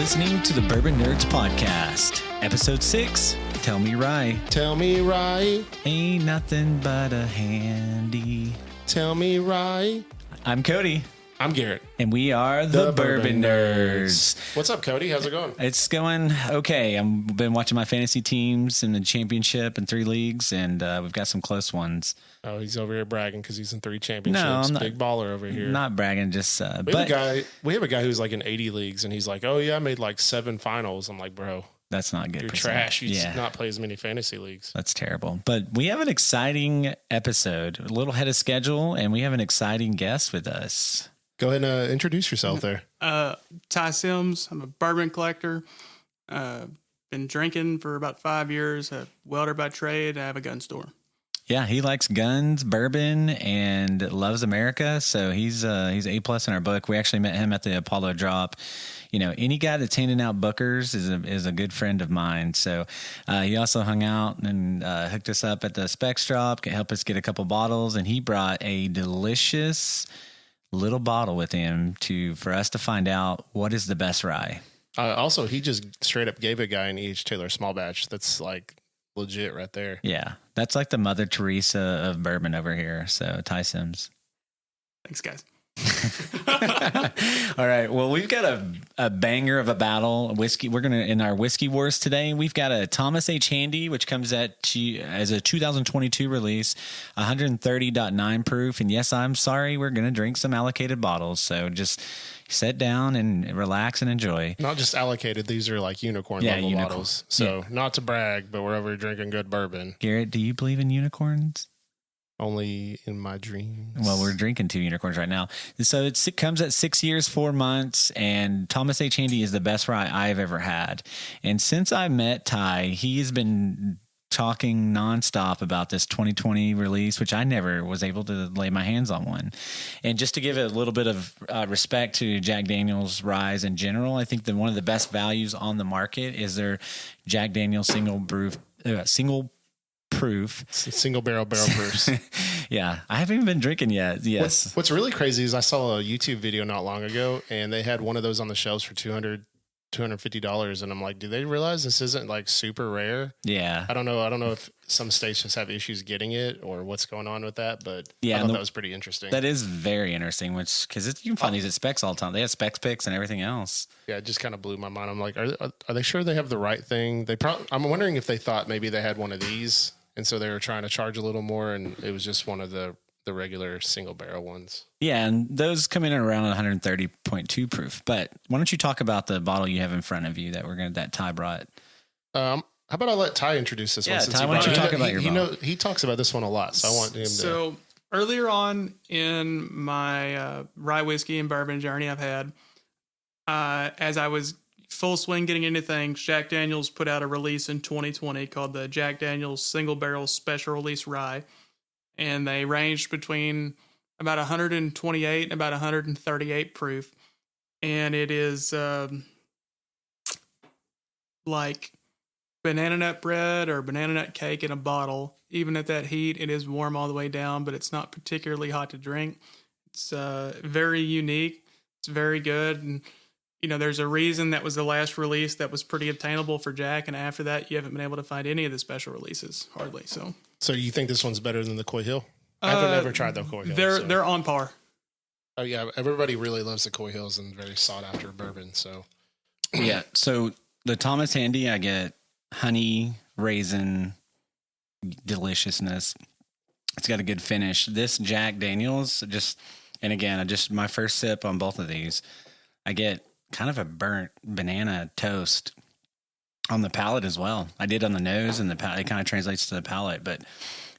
listening to the Bourbon Nerdz podcast, episode 6. Tell me rye. Tell me rye. Ain't nothing but a handy. Tell me rye. I'm Cody. I'm Garrett. And we are the Bourbon Nerdz. What's up, Cody? How's it going? It's going okay. I've been watching my fantasy teams in the championship in 3 leagues, and we've got some close ones. Oh, he's over here bragging because he's in 3 championships. No, I'm not, big baller over here. Not bragging, just we have a guy who's like in 80 leagues, and he's like, "Oh yeah, I made like 7 finals." I'm like, "Bro, that's not good. You're trash. You just not play as many fantasy leagues." That's terrible. But we have an exciting episode, a little ahead of schedule, and we have an exciting guest with us. Go ahead and introduce yourself there. Ty Sims. I'm a bourbon collector. Been drinking for about 5 years. A welder by trade. I have a gun store. Yeah, he likes guns, bourbon, and loves America. So he's A+ in our book. We actually met him at the Apollo Drop. You know, any guy that's handing out bookers is a good friend of mine. So he also hung out and hooked us up at the Specs Drop, could help us get a couple bottles, and he brought a delicious little bottle with him for us to find out what is the best rye. Also, he just straight up gave a guy an E.H. Taylor small batch. That's like legit right there. Yeah, that's like the Mother Teresa of bourbon over here. So Ty Sims. Thanks, guys. All right. Well, we've got a banger of a battle whiskey. We're in our whiskey wars today. We've got a Thomas H. Handy, which comes as a 2022 release, 130.9 proof. And yes, I'm sorry, we're going to drink some allocated bottles. So just sit down and relax and enjoy. Not just allocated. These are like unicorn level bottles. So not to brag, but we're over here drinking good bourbon. Garrett, do you believe in unicorns? Only in my dreams. Well, we're drinking 2 unicorns right now. So it comes at 6 years, 4 months, and Thomas H. Handy is the best rye I've ever had. And since I met Ty, he has been talking nonstop about this 2020 release, which I never was able to lay my hands on one. And just to give a little bit of respect to Jack Daniel's ryes in general, I think that one of the best values on the market is their Jack Daniel's single proof. Single barrel proofs. Yeah, I haven't even been drinking yet. Yes. What's really crazy is I saw a YouTube video not long ago, and they had one of those on the shelves for $250, and I'm like, do they realize this isn't like super rare? Yeah. I don't know if some states just have issues getting it or what's going on with that, but yeah, I thought that was pretty interesting. That is very interesting, because you can find these at Specs all the time. They have Specs picks and everything else. Yeah, it just kind of blew my mind. I'm like, are they sure they have the right thing? I'm wondering if they thought maybe they had one of these, and so they were trying to charge a little more, and it was just one of the regular single barrel ones. Yeah, and those come in at around 130.2 proof. But why don't you talk about the bottle you have in front of you that Ty brought? How about I let Ty introduce this one? Yeah, Ty, why don't you talk about your bottle? He talks about this one a lot, so I want him to. So earlier on in my rye whiskey and bourbon journey I've had, as I was full swing getting into things, Jack Daniel's put out a release in 2020 called the Jack Daniel's Single Barrel Special Release Rye. And they ranged between about 128 and about 138 proof. And it is like banana nut bread or banana nut cake in a bottle. Even at that heat, it is warm all the way down, but it's not particularly hot to drink. It's very unique. It's very good. And you know, there's a reason that was the last release that was pretty obtainable for Jack, and after that, you haven't been able to find any of the special releases, hardly. So you think this one's better than the Coy Hill? I've never tried the Coy Hill. They're on par. Oh yeah, everybody really loves the Coy Hills and very sought after bourbon. So yeah, so the Thomas Handy, I get honey, raisin, deliciousness. It's got a good finish. This Jack Daniel's my first sip on both of these, I get kind of a burnt banana toast on the palate as well. I did on the nose, and it kind of translates to the palate, but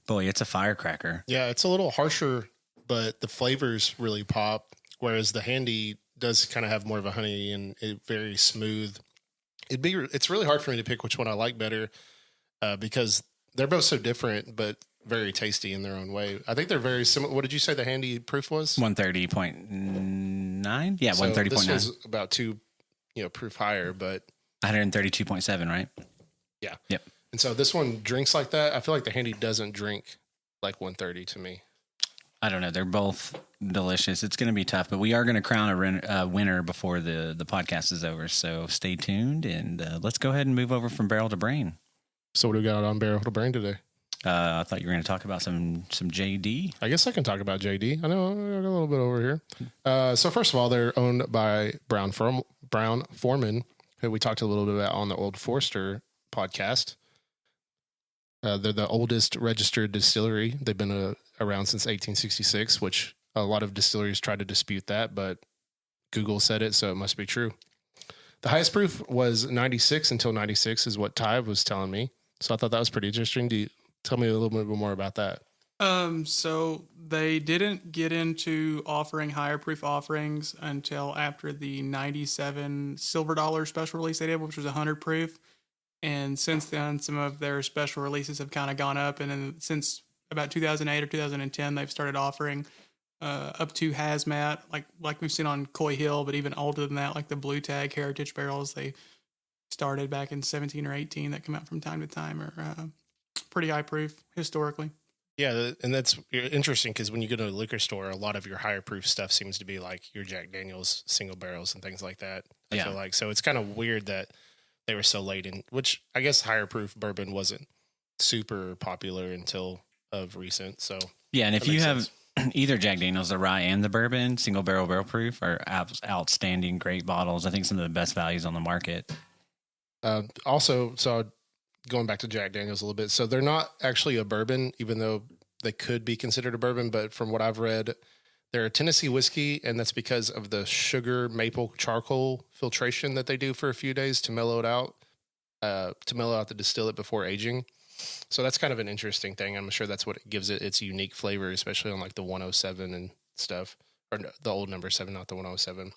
boy, it's a firecracker. Yeah, it's a little harsher, but the flavors really pop, whereas the Handy does kind of have more of a honey and very smooth. It's really hard for me to pick which one I like better because they're both so different, but very tasty in their own way. I think they're very similar. What did you say the Handy proof was? 130.9. Yeah, so 130.9. This was about 2 proof higher, but 132.7, right? Yeah. Yep. And so this one drinks like that. I feel like the Handy doesn't drink like 130 to me. I don't know. They're both delicious. It's going to be tough, but we are going to crown a winner before the podcast is over. So stay tuned, and let's go ahead and move over from barrel to brain. So what do we got on barrel to brain today? I thought you were going to talk about some JD. I guess I can talk about JD. I know I got a little bit over here. So first of all, they're owned by Brown Forman, who we talked a little bit about on the Old Forester podcast. They're the oldest registered distillery. They've been around since 1866, which a lot of distilleries try to dispute that, but Google said it, so it must be true. The highest proof was 96 until 96 is what Ty was telling me. So I thought that was pretty interesting. Do you tell me a little bit more about that? So they didn't get into offering higher proof offerings until after the 97 silver dollar special release they did, which was 100 proof. And since then, some of their special releases have kind of gone up. And then since about 2008 or 2010, they've started offering up to hazmat, like we've seen on Coy Hill, but even older than that, like the Blue Tag Heritage barrels they started back in 17 or 18 that come out from time to time are pretty high proof historically. Yeah, and that's interesting because when you go to a liquor store, a lot of your higher proof stuff seems to be like your Jack Daniel's single barrels and things like that. I feel like so it's kind of weird that they were so late in, which I guess higher proof bourbon wasn't super popular until of recent. So yeah, and if you have either Jack Daniel's, the rye, and the bourbon, single barrel proof are outstanding, great bottles. I think some of the best values on the market. Also, so going back to Jack Daniel's a little bit, so they're not actually a bourbon, even though they could be considered a bourbon. But from what I've read, they're a Tennessee whiskey, and that's because of the sugar maple charcoal filtration that they do for a few days to mellow it out, to distill it before aging. So that's kind of an interesting thing. I'm sure that's what gives it its unique flavor, especially on like the 107 and stuff, or the old number 7, not the 107.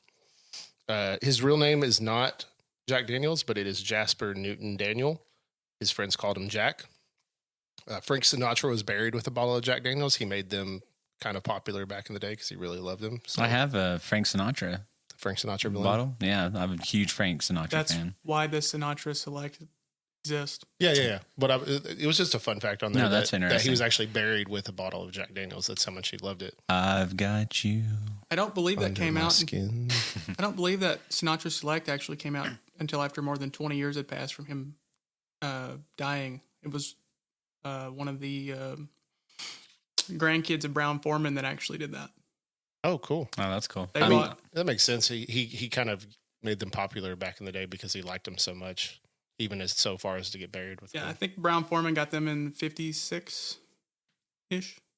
His real name is not Jack Daniels, but it is Jasper Newton Daniel. His friends called him Jack. Frank Sinatra was buried with a bottle of Jack Daniels. He made them kind of popular back in the day because he really loved them. So I have a Frank Sinatra bottle. Yeah, I'm a huge Frank Sinatra fan. That's why the Sinatra Select exists. Yeah. But it was just a fun fact on there. No, that's interesting. That he was actually buried with a bottle of Jack Daniels. That's how much he loved it. I've got you. I don't believe that came out. Skin. I don't believe that Sinatra Select actually came out until after more than 20 years had passed from him dying. It was one of the grandkids of Brown Forman that actually did that. Oh, cool. Oh, that's cool. That makes sense. He kind of made them popular back in the day because he liked them so much, even as so far as to get buried with them. I think Brown Forman got them in 56-ish.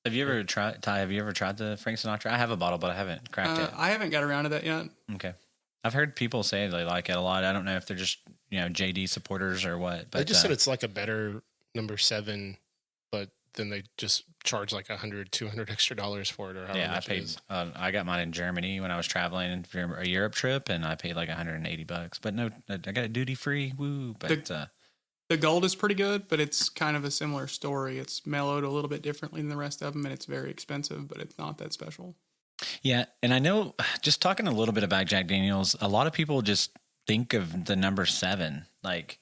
Have you ever tried, Ty, the Frank Sinatra? I have a bottle, but I haven't cracked it. I haven't got around to that yet. Okay. I've heard people say they like it a lot. I don't know if they're just, JD supporters or what. But they just said it's like a better number 7, but then they just charge like $100, $200 extra for it or however much it is. I got mine in Germany when I was traveling for a Europe trip, and I paid like $180. But no, I got it duty free. Woo! But the gold is pretty good, but it's kind of a similar story. It's mellowed a little bit differently than the rest of them, and it's very expensive, but it's not that special. Yeah, and I know, just talking a little bit about Jack Daniel's, a lot of people just think of the number 7. Like,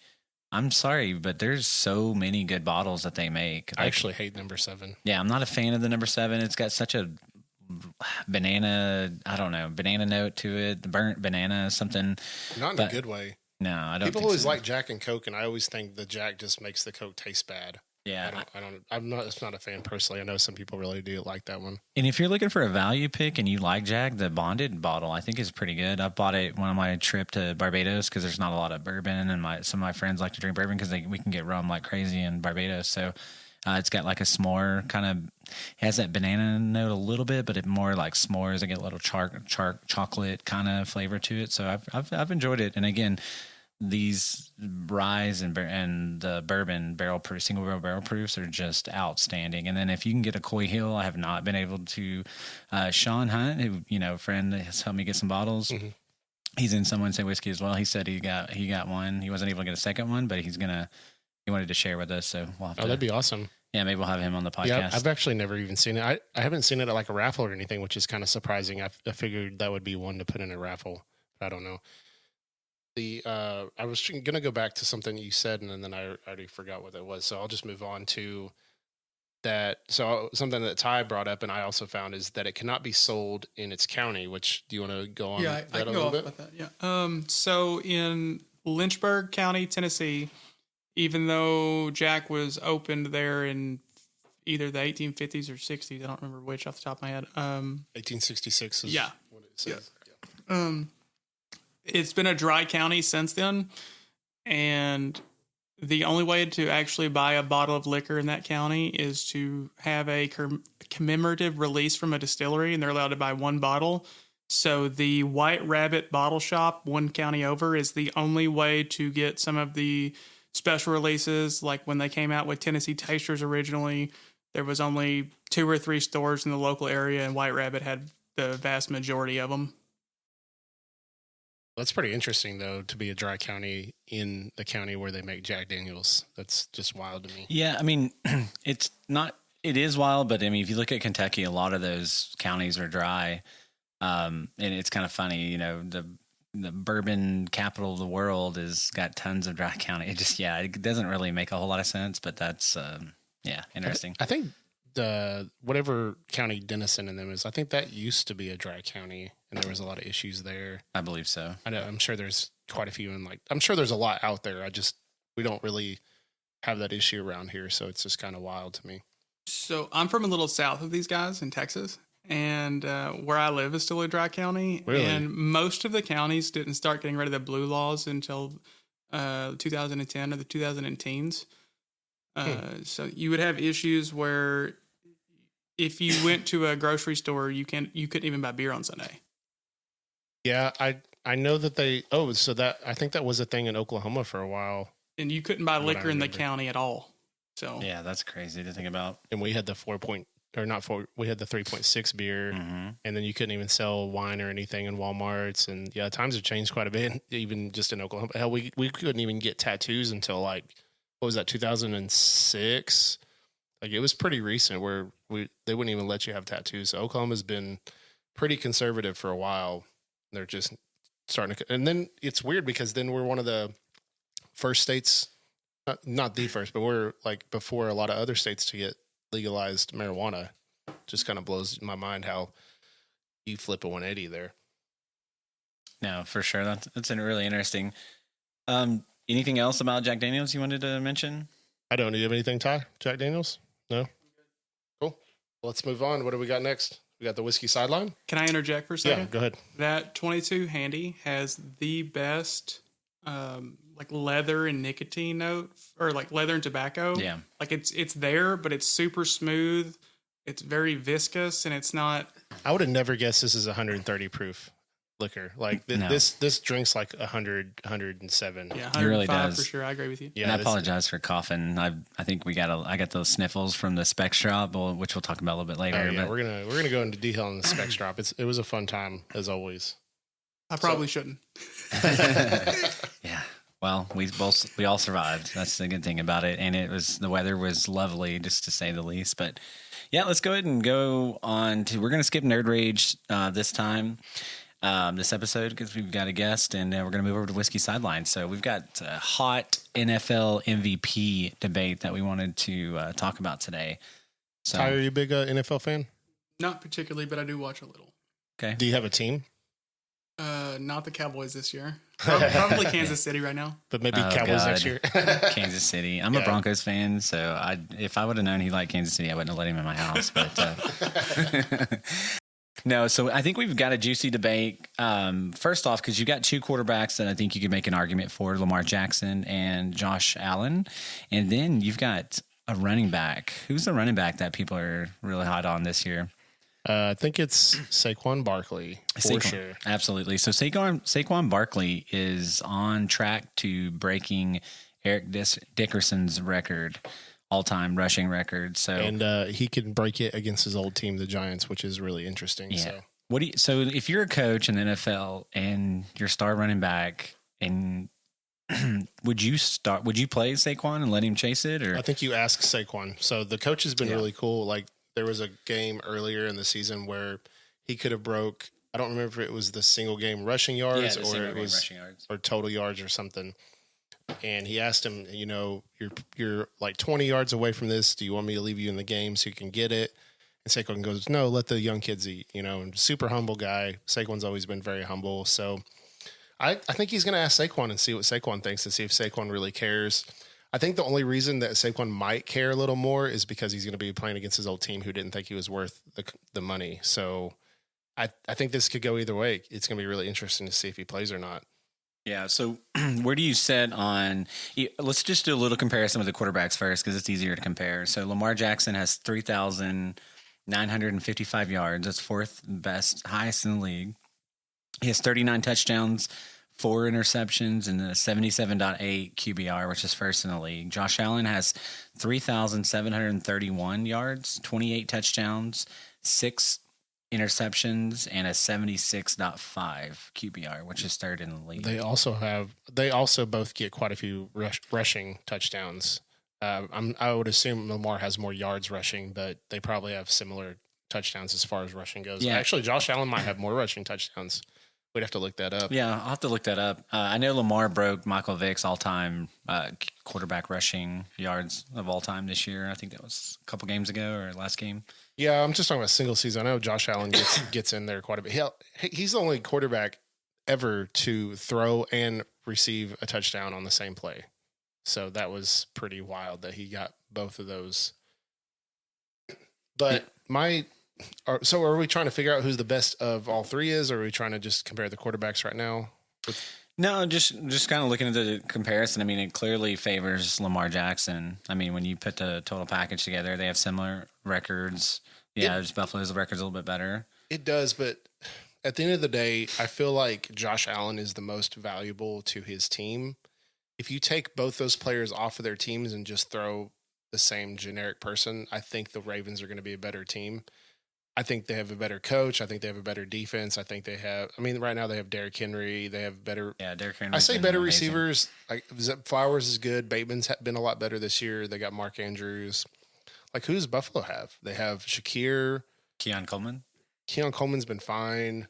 I'm sorry, but there's so many good bottles that they make. I actually hate number 7. Yeah, I'm not a fan of the number 7. It's got such a banana note to it, the burnt banana, something. Not in a good way. No, I don't. People always like Jack and Coke, and I always think the Jack just makes the Coke taste bad. Yeah, I'm not a fan personally. I know some people really do like that one. And if you're looking for a value pick and you like Jack, the bonded bottle I think is pretty good. I bought it on my trip to Barbados because there's not a lot of bourbon, and some of my friends like to drink bourbon because we can get rum like crazy in Barbados. So it's got like a s'more kind of, has that banana note a little bit, but it more like s'mores. I get a little chocolate kind of flavor to it. So I've enjoyed it. And again, these ryes and the bourbon single barrel proofs are just outstanding. And then if you can get a Coy Hill, I have not been able to. Sean Hunt, who friend, has helped me get some bottles. Mm-hmm. He's in Someone Say Whiskey as well. He said he got one. He wasn't able to get a second one, but he wanted to share with us. So we'll have to. That'd be awesome. Yeah, maybe we'll have him on the podcast. Yeah, I've actually never even seen it. I haven't seen it at like a raffle or anything, which is kind of surprising. I figured that would be one to put in a raffle. But I don't know. I was going to go back to something you said, and then I already forgot what that was. So I'll just move on to something that Ty brought up and I also found is that it cannot be sold in its county, which do you want to go on Yeah, that I a can little go off bit? about that. Yeah. So in Lynchburg County, Tennessee, even though Jack was opened there in either the 1850s or 60s, I don't remember which off the top of my head. 1866 is Yeah. what it says. It's been a dry county since then, and the only way to actually buy a bottle of liquor in that county is to have a commemorative release from a distillery, and they're allowed to buy one bottle. So the White Rabbit bottle shop, one county over, is the only way to get some of the special releases. Like when they came out with Tennessee Tasters originally, there was only 2 or 3 stores in the local area, and White Rabbit had the vast majority of them. That's pretty interesting, though, to be a dry county in the county where they make Jack Daniels. That's just wild to me. Yeah, I mean, it is wild, but I mean, if you look at Kentucky, a lot of those counties are dry. And it's kind of funny, you know, the bourbon capital of the world has got tons of dry county. It doesn't really make a whole lot of sense, but that's, interesting. I think the whatever county Denison in them is, I think that used to be a dry county, and there was a lot of issues there. I believe so. I know. I'm sure there's quite a few, and I'm sure there's a lot out there. We don't really have that issue around here, so it's just kind of wild to me. So I'm from a little south of these guys in Texas, and where I live is still a dry county. Really? And most of the counties didn't start getting rid of the blue laws until 2010 or the 2010s. So you would have issues where if you went to a grocery store, you couldn't even buy beer on Sunday. Yeah, I know that I think that was a thing in Oklahoma for a while. And you couldn't buy liquor in the county at all. So yeah, that's crazy to think about. And we had the 3.6 beer, Mm-hmm. and then you couldn't even sell wine or anything in Walmarts. And yeah, times have changed quite a bit, even just in Oklahoma. Hell, we couldn't even get tattoos until what was that, 2006? It was pretty recent where they wouldn't even let you have tattoos. So Oklahoma's been pretty conservative for a while. They're just starting to, and then it's weird because then we're one of the first states, not the first, but we're before a lot of other states to get legalized marijuana. Just kind of blows my mind how you flip a 180 there. No, for sure. That's really interesting. Anything else about Jack Daniels you wanted to mention? I don't. Do you have anything, Ty? Jack Daniels? No? Cool. Let's move on. What do we got next? We got the whiskey sideline. Can I interject for a second? Yeah, go ahead. That 22 Handy has the best leather and nicotine note, or leather and tobacco. Yeah. It's there, but it's super smooth. It's very viscous, and it's not. I would have never guessed this is 130 proof liquor. No. This drinks 100, 107. Yeah, 105 It really does. for sure. I agree with you. Yeah, And I apologize for coughing. I think I got those sniffles from the Specs drop, which we'll talk about a little bit later. Oh, yeah, but we're gonna go into detail on the Specs drop. It was a fun time as always. I probably shouldn't. yeah. Well, we all survived. That's the good thing about it. And the weather was lovely, just to say the least. But yeah, let's go ahead and go on to, we're going to skip Nerd Rage this time, this episode, because we've got a guest, and we're going to move over to Whiskey Sideline. So we've got a hot NFL MVP debate that we wanted to talk about today. So, Ty, are you a big NFL fan? Not particularly, but I do watch a little. okay. Do you have a team? Not the Cowboys this year. Probably Kansas City right now. But maybe Cowboys next year. Kansas City. I'm a Broncos fan, so if I would have known he liked Kansas City, I wouldn't have let him in my house. But no, so I think we've got a juicy debate. First off, because you got two quarterbacks that I think you could make an argument for, Lamar Jackson and Josh Allen, and then you've got a running back. Who's the running back that people are really hot on this year? I think it's Saquon Barkley for sure. Absolutely. So Saquon Barkley is on track to breaking Eric Dickerson's record, all-time rushing record. So he can break it against his old team, the Giants, which is really interesting. Yeah. So So if you're a coach in the NFL and your star running back, and would you play Saquon and let him chase it? Or I think you ask Saquon. So the coach has been really cool. There was a game earlier in the season where he could have broke, I don't remember if it was the single game rushing yards or it was rushing yards or total yards or something. and he asked him, you're like 20 yards away from this. Do you want me to leave you in the game so you can get it? And Saquon goes, no, let the young kids eat, and super humble guy. Saquon's always been very humble. So I think he's going to ask Saquon and see what Saquon thinks and see if Saquon really cares. I think the only reason that Saquon might care a little more is because he's going to be playing against his old team who didn't think he was worth the money. So I think this could go either way. It's going to be really interesting to see if he plays or not. Yeah. So where do you sit on, let's just do a little comparison with the quarterbacks first, because it's easier to compare. So Lamar Jackson has 3,955 yards. That's fourth best, highest in the league. He has 39 touchdowns, 4 interceptions, and a 77.8 QBR, which is first in the league. Josh Allen has 3,731 yards, 28 touchdowns, 6 interceptions, and a 76.5 QBR, which is third in the league. They also both get quite a few rushing touchdowns. I would assume Lamar has more yards rushing, but they probably have similar touchdowns as far as rushing goes. Yeah. Actually, Josh Allen might have more rushing touchdowns. We'd have to look that up. Yeah, I'll have to look that up. I know Lamar broke Michael Vick's all-time quarterback rushing yards of all time this year. I think that was a couple games ago or last game. Yeah, I'm just talking about single season. I know Josh Allen gets in there quite a bit. He's the only quarterback ever to throw and receive a touchdown on the same play. So that was pretty wild that he got both of those. But so are we trying to figure out who's the best of all three is, or are we trying to just compare the quarterbacks right now? No, just kind of looking at the comparison. I mean, it clearly favors Lamar Jackson. I mean, when you put the total package together, they have similar records. Yeah, just Buffalo's record's a little bit better. It does, but at the end of the day, I feel like Josh Allen is the most valuable to his team. If you take both those players off of their teams and just throw the same generic person, I think the Ravens are going to be a better team. I think they have a better coach. I think they have a better defense. I think right now they have Derrick Henry. They have better. Yeah, Derrick Henry. I say better amazing receivers. Like Flowers is good. Bateman's been a lot better this year. They got Mark Andrews. Like, who does Buffalo have? They have Shakir. Keon Coleman. Keon Coleman's been fine.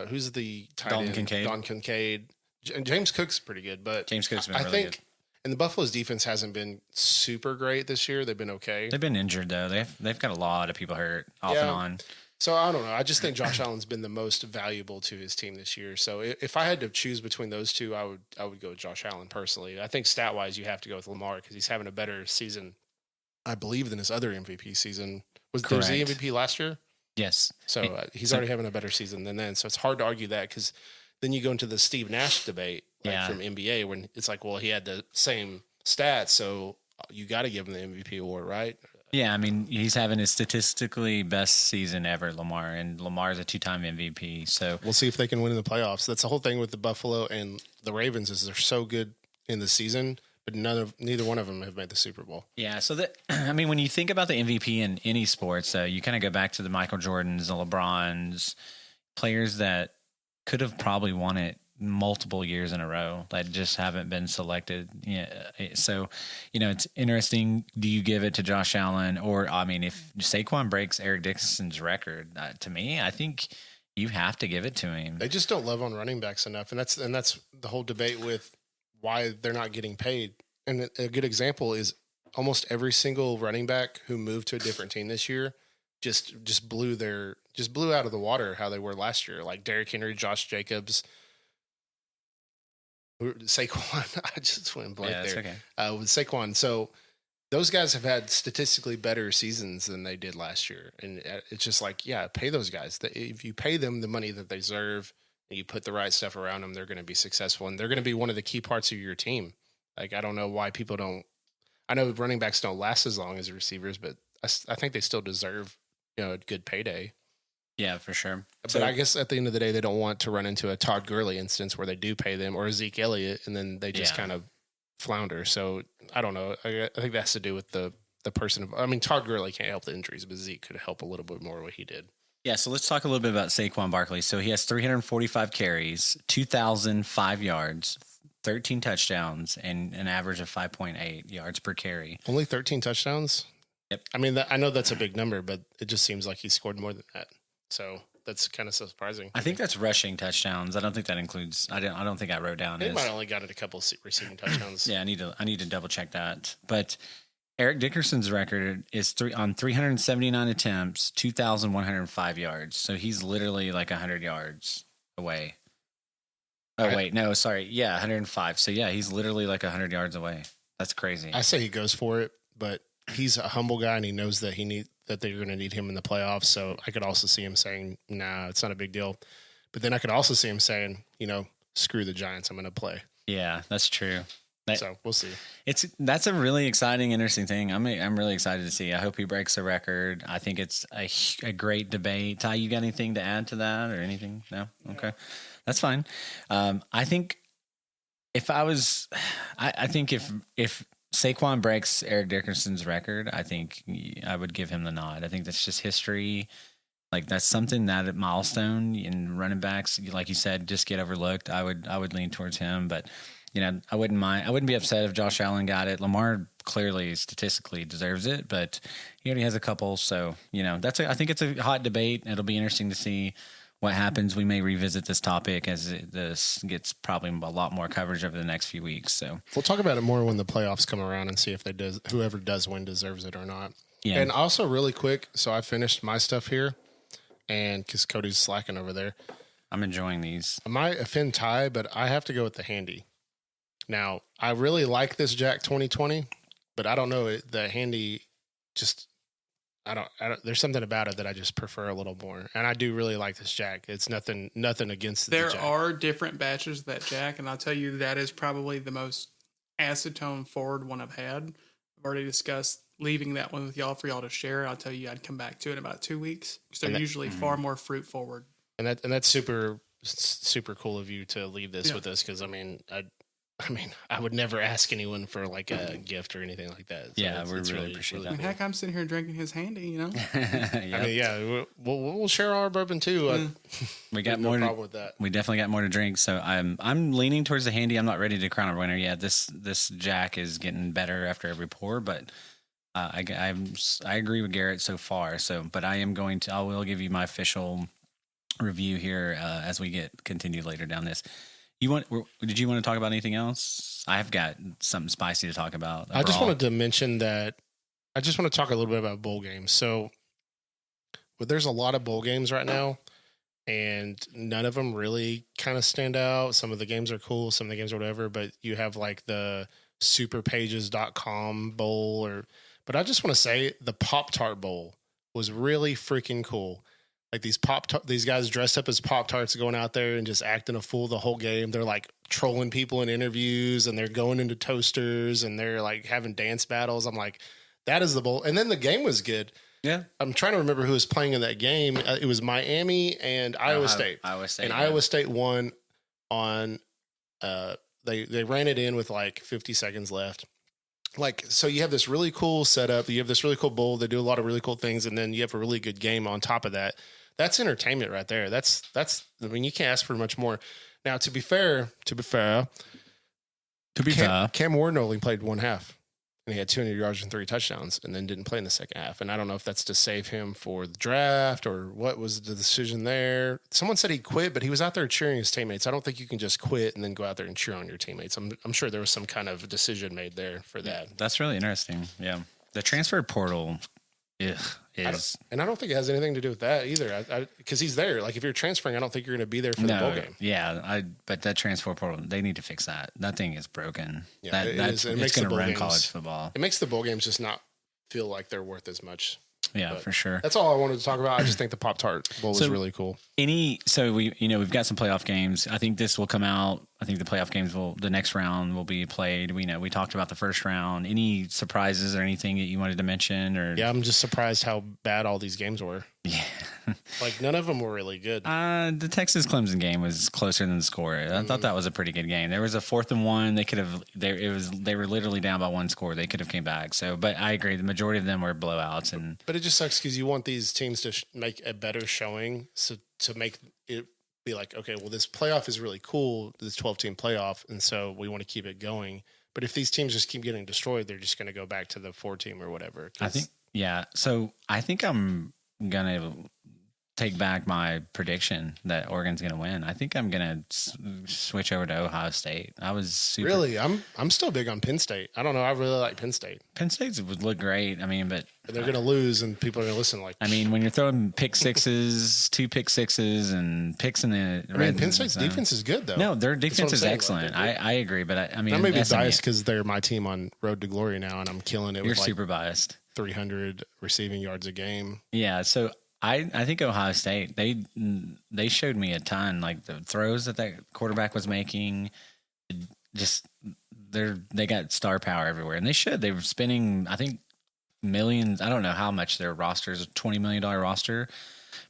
Who's the tight end? Dalton Kincaid. And James Cook's pretty good, but James Cook's been really good. And the Buffalo's defense hasn't been super great this year. They've been okay. They've been injured though. They've got a lot of people hurt off and on. So I don't know. I just think Josh Allen's been the most valuable to his team this year. So if I had to choose between those two, I would go with Josh Allen personally. I think stat wise, you have to go with Lamar because he's having a better season, I believe, than his other MVP season. Was he MVP last year? Yes. So he's already having a better season than then. So it's hard to argue that because then you go into the Steve Nash debate from NBA when it's like, well, he had the same stats, so you got to give him the MVP award, right? Yeah, I mean, he's having his statistically best season ever, Lamar, and Lamar's a 2-time MVP. So we'll see if they can win in the playoffs. That's the whole thing with the Buffalo and the Ravens is they're so good in the season, but neither one of them have made the Super Bowl. Yeah, so when you think about the MVP in any sports, you kind of go back to the Michael Jordans, the LeBrons, players that could have probably won it multiple years in a row that just haven't been selected. Yeah. So, it's interesting. Do you give it to Josh Allen or, I mean, if Saquon breaks Eric Dixon's record, to me, I think you have to give it to him. They just don't love on running backs enough. And that's the whole debate with why they're not getting paid. And a good example is almost every single running back who moved to a different team this year just blew out of the water how they were last year. Like Derrick Henry, Josh Jacobs, Saquon. I just went blank there. Okay. With Saquon. So those guys have had statistically better seasons than they did last year. And it's just like, pay those guys. If you pay them the money that they deserve and you put the right stuff around them, they're going to be successful. And they're going to be one of the key parts of your team. Like, I don't know why people don't. I know running backs don't last as long as receivers, but I think they still deserve, a good payday. Yeah, for sure. But I guess at the end of the day, they don't want to run into a Todd Gurley instance where they do pay them or a Zeke Elliott and then they just kind of flounder. So I don't know. I think that has to do with the person. I mean, Todd Gurley can't help the injuries, but Zeke could help a little bit more what he did. Yeah, so let's talk a little bit about Saquon Barkley. So he has 345 carries, 2,005 yards, 13 touchdowns, and an average of 5.8 yards per carry. Only 13 touchdowns? Yep. I mean, I know that's a big number, but it just seems like he scored more than that. So that's kind of surprising. I think that's rushing touchdowns. I don't think that includes. I don't think I wrote down. He might have only got it a couple of receiving touchdowns. Yeah, I need to double check that. But Eric Dickerson's record is 379 attempts, 2,105 yards. So he's literally like 100 yards away. Oh, wait. No, sorry. Yeah, 105. So, yeah, he's literally like 100 yards away. That's crazy. I say he goes for it, but he's a humble guy, and he knows that that they're going to need him in the playoffs. So I could also see him saying, nah, it's not a big deal. But then I could also see him saying, screw the Giants, I'm going to play. Yeah, that's true. So we'll see. That's a really exciting, interesting thing. I'm really excited to see. I hope he breaks the record. I think it's a great debate. Ty, you got anything to add to that or anything? No? Okay. That's fine. I think if Saquon breaks Eric Dickerson's record, I think I would give him the nod. I think that's just history. Like that's something that milestone in running backs, like you said, just get overlooked. I would lean towards him, but I wouldn't mind. I wouldn't be upset if Josh Allen got it. Lamar clearly statistically deserves it, but he already has a couple. So, I think it's a hot debate. It'll be interesting to see what happens. We may revisit this topic as this gets probably a lot more coverage over the next few weeks. So we'll talk about it more when the playoffs come around and see if whoever does win deserves it or not. Yeah. And also really quick. So I finished my stuff here and cause Cody's slacking over there. I'm enjoying these. I might offend Ty, but I have to go with the handy. Now I really like this Jack 2020, but I don't know the handy just, I don't, there's something about it that I just prefer a little more. And I do really like this Jack. It's nothing against the Jack. There are different batches of that Jack, and I'll tell you that is probably the most acetone forward one I've had. I've already discussed leaving that one with y'all for y'all to share. I'll tell you I'd come back to it in about 2 weeks because they're usually far more fruit forward. And that's super cool of you to leave this with us because I would never ask anyone for like a gift or anything like that. So yeah, we really appreciate that. Heck, I'm sitting here drinking his handy, Yep. We'll share our bourbon too. We got more. No problem with that. We definitely got more to drink. So I'm leaning towards the handy. I'm not ready to crown a winner yet. This Jack is getting better after every pour, but I agree with Garrett so far. So, but I will give you my official review here as we continue later down this. Did you want to talk about anything else? I've got something spicy to talk about. Overall. I just wanted to mention that I just want to talk a little bit about bowl games. So there's a lot of bowl games right now, and none of them really kind of stand out. Some of the games are cool, some of the games are whatever, but you have like the superpages.com bowl but I just want to say the Pop-Tart Bowl was really freaking cool. Like these guys dressed up as Pop-Tarts going out there and just acting a fool the whole game. They're like trolling people in interviews and they're going into toasters and they're like having dance battles. I'm like, that is the bowl. And then the game was good. Yeah. I'm trying to remember who was playing in that game. It was Miami and Iowa State. Iowa State. And Iowa State won on they ran it in with like 50 seconds left. Like, so you have this really cool setup. You have this really cool bowl. They do a lot of really cool things. And then you have a really good game on top of that. That's entertainment right there. You can't ask for much more. Now, to be fair, Cam Warden only played one half and he had 200 yards and 3 touchdowns and then didn't play in the second half. And I don't know if that's to save him for the draft or what was the decision there. Someone said he quit, but he was out there cheering his teammates. I don't think you can just quit and then go out there and cheer on your teammates. I'm sure there was some kind of decision made there for that. That's really interesting. Yeah. The transfer portal is. And I don't think it has anything to do with that either. Because he's there. Like if you're transferring, I don't think you're going to be there for the bowl game. Yeah, but that transfer portal, they need to fix that. That thing is broken. Yeah, it's going to run college football. It makes the bowl games just not feel like they're worth as much. Yeah, for sure. That's all I wanted to talk about. I just think the Pop-Tart Bowl was really cool. We've got some playoff games. I think this will come out. I think the playoff games the next round will be played. We talked about the first round. Any surprises or anything that you wanted to mention? Or yeah, I'm just surprised how bad all these games were. Yeah. Like none of them were really good. The Texas Clemson game was closer than the score. I thought that was a pretty good game. There was a 4th and 1. They were literally down by 1 score. They could have came back. So, but I agree. The majority of them were blowouts. But it just sucks because you want these teams to make a better showing. So to make it be like, okay, well, this playoff is really cool, this 12-team playoff, and so we want to keep it going. But if these teams just keep getting destroyed, they're just going to go back to the 4-team or whatever. I think, yeah. So I think I'm gonna take back my prediction that Oregon's going to win. I think I'm going to switch over to Ohio State. I was super. Really? I'm still big on Penn State. I don't know. I really like Penn State. Penn State would look great. I mean, but they're going to lose, and people are going to listen. Like, I mean, when you're throwing pick sixes, 2 pick sixes, and picks in the. Penn State's defense is good though. No, their defense is saying, excellent. I agree, but I mean, I may be SMU, biased because they're my team on Road to Glory now, and I'm killing it. You're with super biased. 300 receiving yards a game. Yeah, so I think Ohio State they showed me a ton, like the throws that quarterback was making. Just they got star power everywhere, and they were spending, I think, millions. I don't know how much their roster is, a $20 million roster,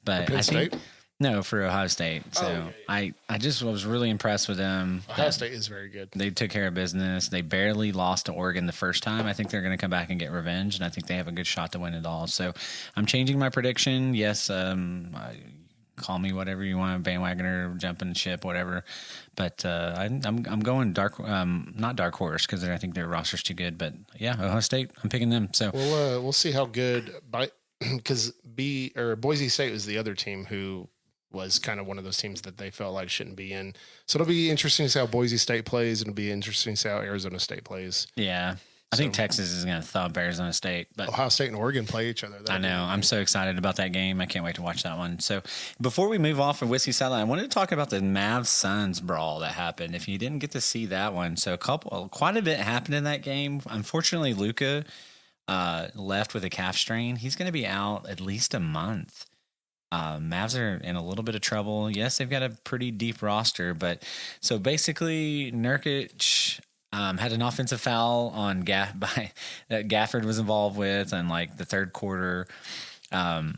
but Penn State? No, for Ohio State. So I just was really impressed with them. Ohio State is very good. They took care of business. They barely lost to Oregon the first time. I think they're going to come back and get revenge, and I think they have a good shot to win it all. So I'm changing my prediction. Yes, call me whatever you want, bandwagoner, jumping ship, whatever. But I'm going not dark horse because I think their roster's too good. But yeah, Ohio State, I'm picking them. So we'll see how good because Boise State was the other team who was kind of one of those teams that they felt like shouldn't be in. So it'll be interesting to see how Boise State plays, and it'll be interesting to see how Arizona State plays. Yeah. I think Texas is going to thump Arizona State. But Ohio State and Oregon play each other. I know. I'm so excited about that game. I can't wait to watch that one. So before we move off of Whiskey Satellite, I wanted to talk about the Mavs-Suns brawl that happened. If you didn't get to see that one. So quite a bit happened in that game. Unfortunately, Luka left with a calf strain. He's going to be out at least a month. Mavs are in a little bit of trouble. Yes, they've got a pretty deep roster, but so basically Nurkic had an offensive foul on that Gafford was involved with in like the third quarter. And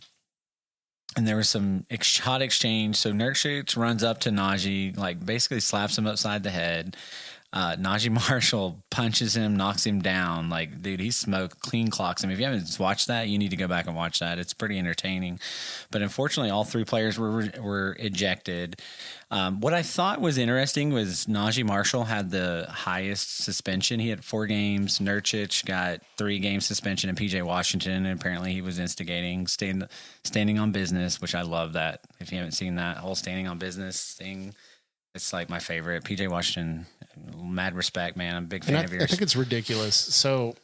there was some shot exchange. So Nurkic runs up to Najee, like basically slaps him upside the head. Najee Marshall punches him, knocks him down. Like, dude, he smoked, clean clocks him. If you haven't watched that, you need to go back and watch that. It's pretty entertaining. But unfortunately, all 3 players were ejected. What I thought was interesting was Najee Marshall had the highest suspension. He had 4 games. Nurkic got 3-game suspension, and PJ Washington, and apparently he was instigating standing on business, which I love that. If you haven't seen that whole standing on business thing, it's like my favorite. PJ Washington, mad respect, man. I'm a big fan of yours. I think it's ridiculous. So,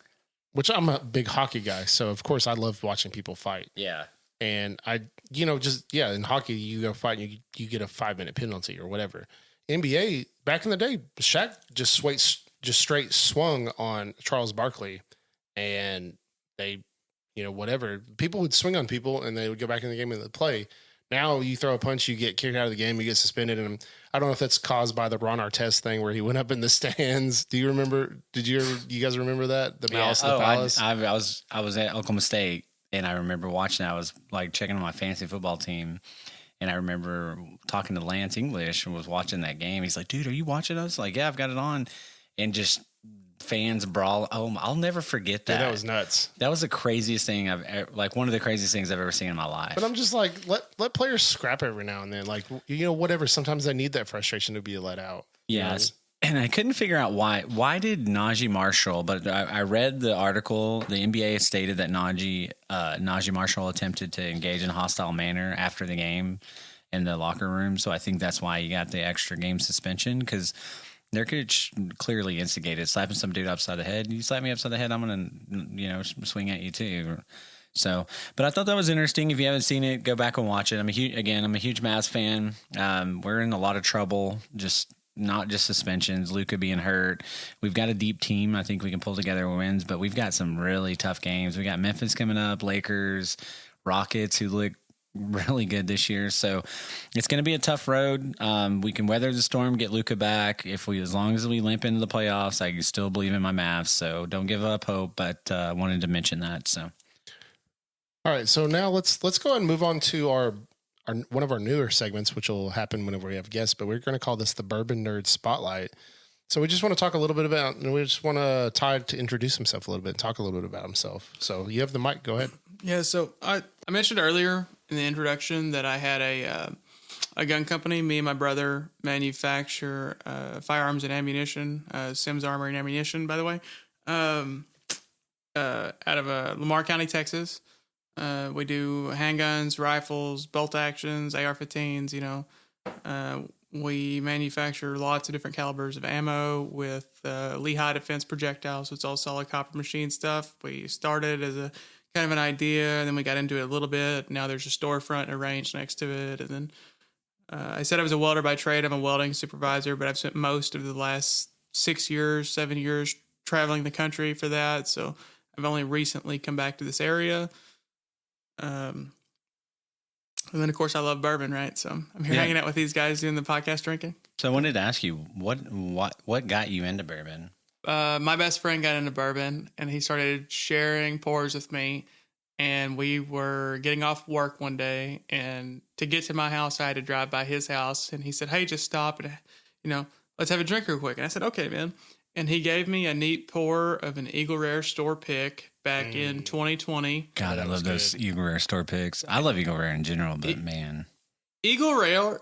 which I'm a big hockey guy. So, of course, I love watching people fight. Yeah. And in hockey, you go fight and you get a 5-minute penalty or whatever. NBA, back in the day, Shaq just straight swung on Charles Barkley, and they, whatever. People would swing on people and they would go back in the game and they'd play. Now you throw a punch, you get kicked out of the game, you get suspended, and I don't know if that's caused by the Ron Artest thing where he went up in the stands. Do you remember? You guys remember that? The Malice of the Palace? I was at Oklahoma State, and I remember watching. I was like checking on my fantasy football team, and I remember talking to Lance English and was watching that game. He's like, "Dude, are you watching us?" Like, "Yeah, I've got it on," and just fans brawl. Oh, I'll never forget that. Yeah, that was nuts. That was the craziest thing one of the craziest things I've ever seen in my life. But I'm just like, let players scrap every now and then. Like, whatever. Sometimes they need that frustration to be let out. Yes. And I couldn't figure out why. Why did Najee Marshall? But I read the article. The NBA stated that Najee Marshall attempted to engage in a hostile manner after the game in the locker room. So I think that's why you got the extra game suspension, because Nurkic clearly instigated slapping some dude upside the head. You slap me upside the head, I'm gonna swing at you too. So, but I thought that was interesting. If you haven't seen it, go back and watch it. I'm a huge Mavs fan. We're in a lot of trouble. Not just suspensions, Luka being hurt. We've got a deep team. I think we can pull together wins, but we've got some really tough games. We got Memphis coming up, Lakers, Rockets, who look really good this year. So it's going to be a tough road. We can weather the storm, get Luka back. As long as we limp into the playoffs, I still believe in my Mavs. So don't give up hope, but I wanted to mention that. So. All right. So now let's go ahead and move on to our one of our newer segments, which will happen whenever we have guests, but we're going to call this the Bourbon Nerdz Spotlight. So we just want to talk a little bit about, and we just want Ty to introduce himself a little bit and talk a little bit about himself. So you have the mic. Go ahead. Yeah. So I mentioned earlier in the introduction that I had a gun company. Me and my brother manufacture firearms and ammunition, Sims Armor and Ammunition, by the way, out of Lamar County, Texas. We do handguns, rifles, bolt actions, AR-15s. We manufacture lots of different calibers of ammo with Lehigh Defense projectiles. So it's all solid copper machine stuff. We started as a kind of an idea, and then we got into it a little bit. Now there's a storefront and a range next to it. And then I said I was a welder by trade. I'm a welding supervisor, but I've spent most of the last 7 years traveling the country for that. So I've only recently come back to this area. And then, of course, I love bourbon, right? So I'm here hanging out with these guys doing the podcast drinking. So I wanted to ask you, what got you into bourbon? My best friend got into bourbon, and he started sharing pours with me. And we were getting off work one day, and to get to my house, I had to drive by his house. And he said, "Hey, just stop and, let's have a drink real quick." And I said, "Okay, man." And he gave me a neat pour of an Eagle Rare store pick back in 2020. God, I love those Eagle Rare store picks. I love Eagle Rare in general, but man. Eagle Rare,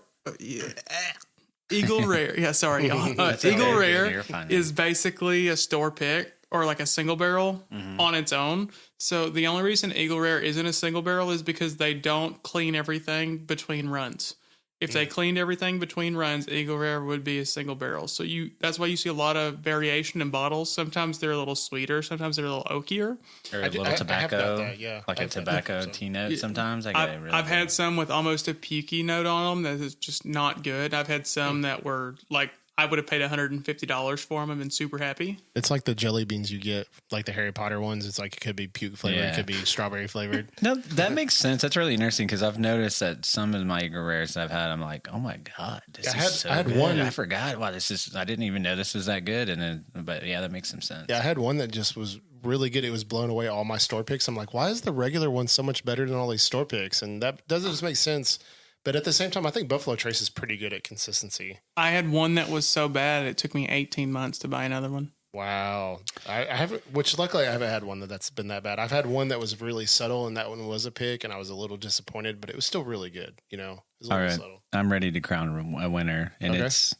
Eagle Rare, yeah, sorry, y'all. Eagle Rare is basically a store pick or like a single barrel on its own. So the only reason Eagle Rare isn't a single barrel is because they don't clean everything between runs. If they cleaned everything between runs, Eagle Rare would be a single barrel. So that's why you see a lot of variation in bottles. Sometimes they're a little sweeter. Sometimes they're a little oakier. Or a little tobacco, like a tobacco tea note sometimes. I've had some with almost a pukey note on them that is just not good. I've had some that were like, I would have paid $150 for them and been super happy. It's like the jelly beans you get, like the Harry Potter ones. It's like it could be puke flavored, it could be strawberry flavored. No, that makes sense. That's really interesting because I've noticed that some of my Eagle Rares that I've had, I'm like, oh my God, this is so good. One. I forgot. Wow, I didn't even know this was that good. But yeah, that makes some sense. Yeah, I had one that just was really good. It was blowing away all my store picks. I'm like, why is the regular one so much better than all these store picks? And that doesn't just make sense. But at the same time, I think Buffalo Trace is pretty good at consistency. I had one that was so bad, it took me 18 months to buy another one. Wow. I haven't, which luckily I haven't had one that's been that bad. I've had one that was really subtle, and that one was a pick, and I was a little disappointed, but it was still really good. It was a little subtle. I'm ready to crown a winner, and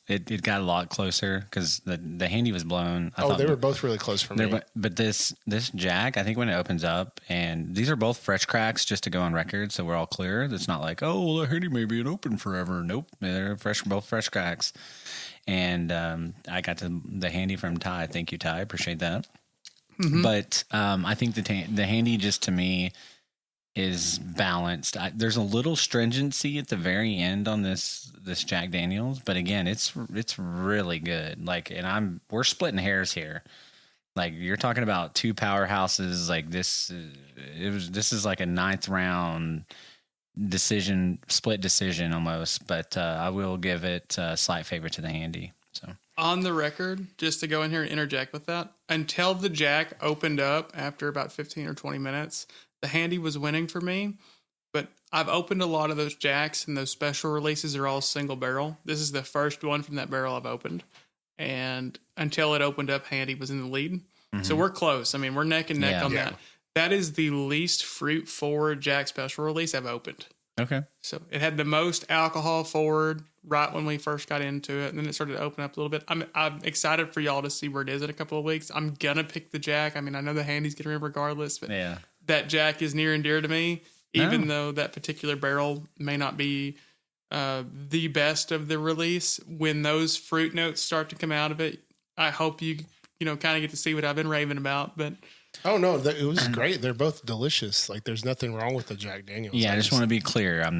it got a lot closer because the handy was blown. They were both really close for me. But this Jack, I think when it opens up, and these are both fresh cracks, just to go on record, so we're all clear. It's not like, oh, well, the handy may be open forever. Nope, they're both fresh cracks. And I got the handy from Ty. Thank you, Ty. Appreciate that. Mm-hmm. But I think the handy just to me is balanced. There's a little stringency at the very end on this Jack Daniel's, but again, it's really good. Like, and we're splitting hairs here. Like, you're talking about two powerhouses. Like this is like a 9th round split decision almost, but I will give it a slight favor to the handy. So on the record, just to go in here and interject with that, until the Jack opened up after about 15 or 20 minutes, the handy was winning for me. But I've opened a lot of those Jacks, and those special releases are all single barrel. This is the first one from that barrel I've opened, and until it opened up, handy was in the lead. Mm-hmm. So we're close. I mean, we're neck and neck on that. That is the least fruit forward Jack special release I've opened. Okay. So it had the most alcohol forward right when we first got into it, and then it started to open up a little bit. I'm excited for y'all to see where it is in a couple of weeks. I'm gonna pick the Jack. I mean, I know the handy's gonna win regardless, but that Jack is near and dear to me, even though that particular barrel may not be the best of the release. When those fruit notes start to come out of it, I hope you kind of get to see what I've been raving about. But oh no, it was great. They're both delicious. Like, there's nothing wrong with the Jack Daniel's. Yeah, I just want to be clear. I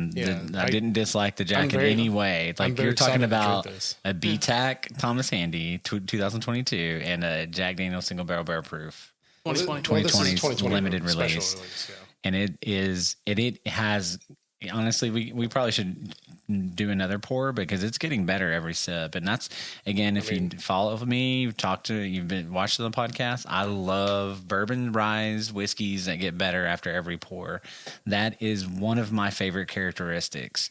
didn't dislike the Jack in any way. Like, you're talking about a BTAC Thomas Handy 2022 and a Jack Daniel's single barrel barrel proof 2020 limited release. And it has. Honestly, we probably should do another pour because it's getting better every sip. And that's, again, if you follow me, you've been watching the podcast, I love bourbon rye whiskeys that get better after every pour. That is one of my favorite characteristics.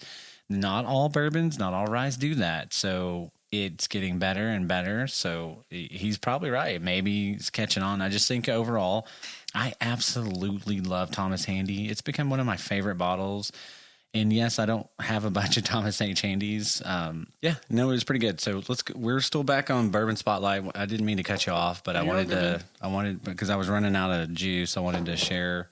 Not all bourbons, not all rye do that. So it's getting better and better. So he's probably right. Maybe he's catching on. I just think overall, I absolutely love Thomas Handy. It's become one of my favorite bottles. And yes, I don't have a bunch of Thomas H. Handies. It was pretty good. So we're still back on Bourbon Spotlight. I didn't mean to cut you off, but I wanted because I was running out of juice. I wanted to share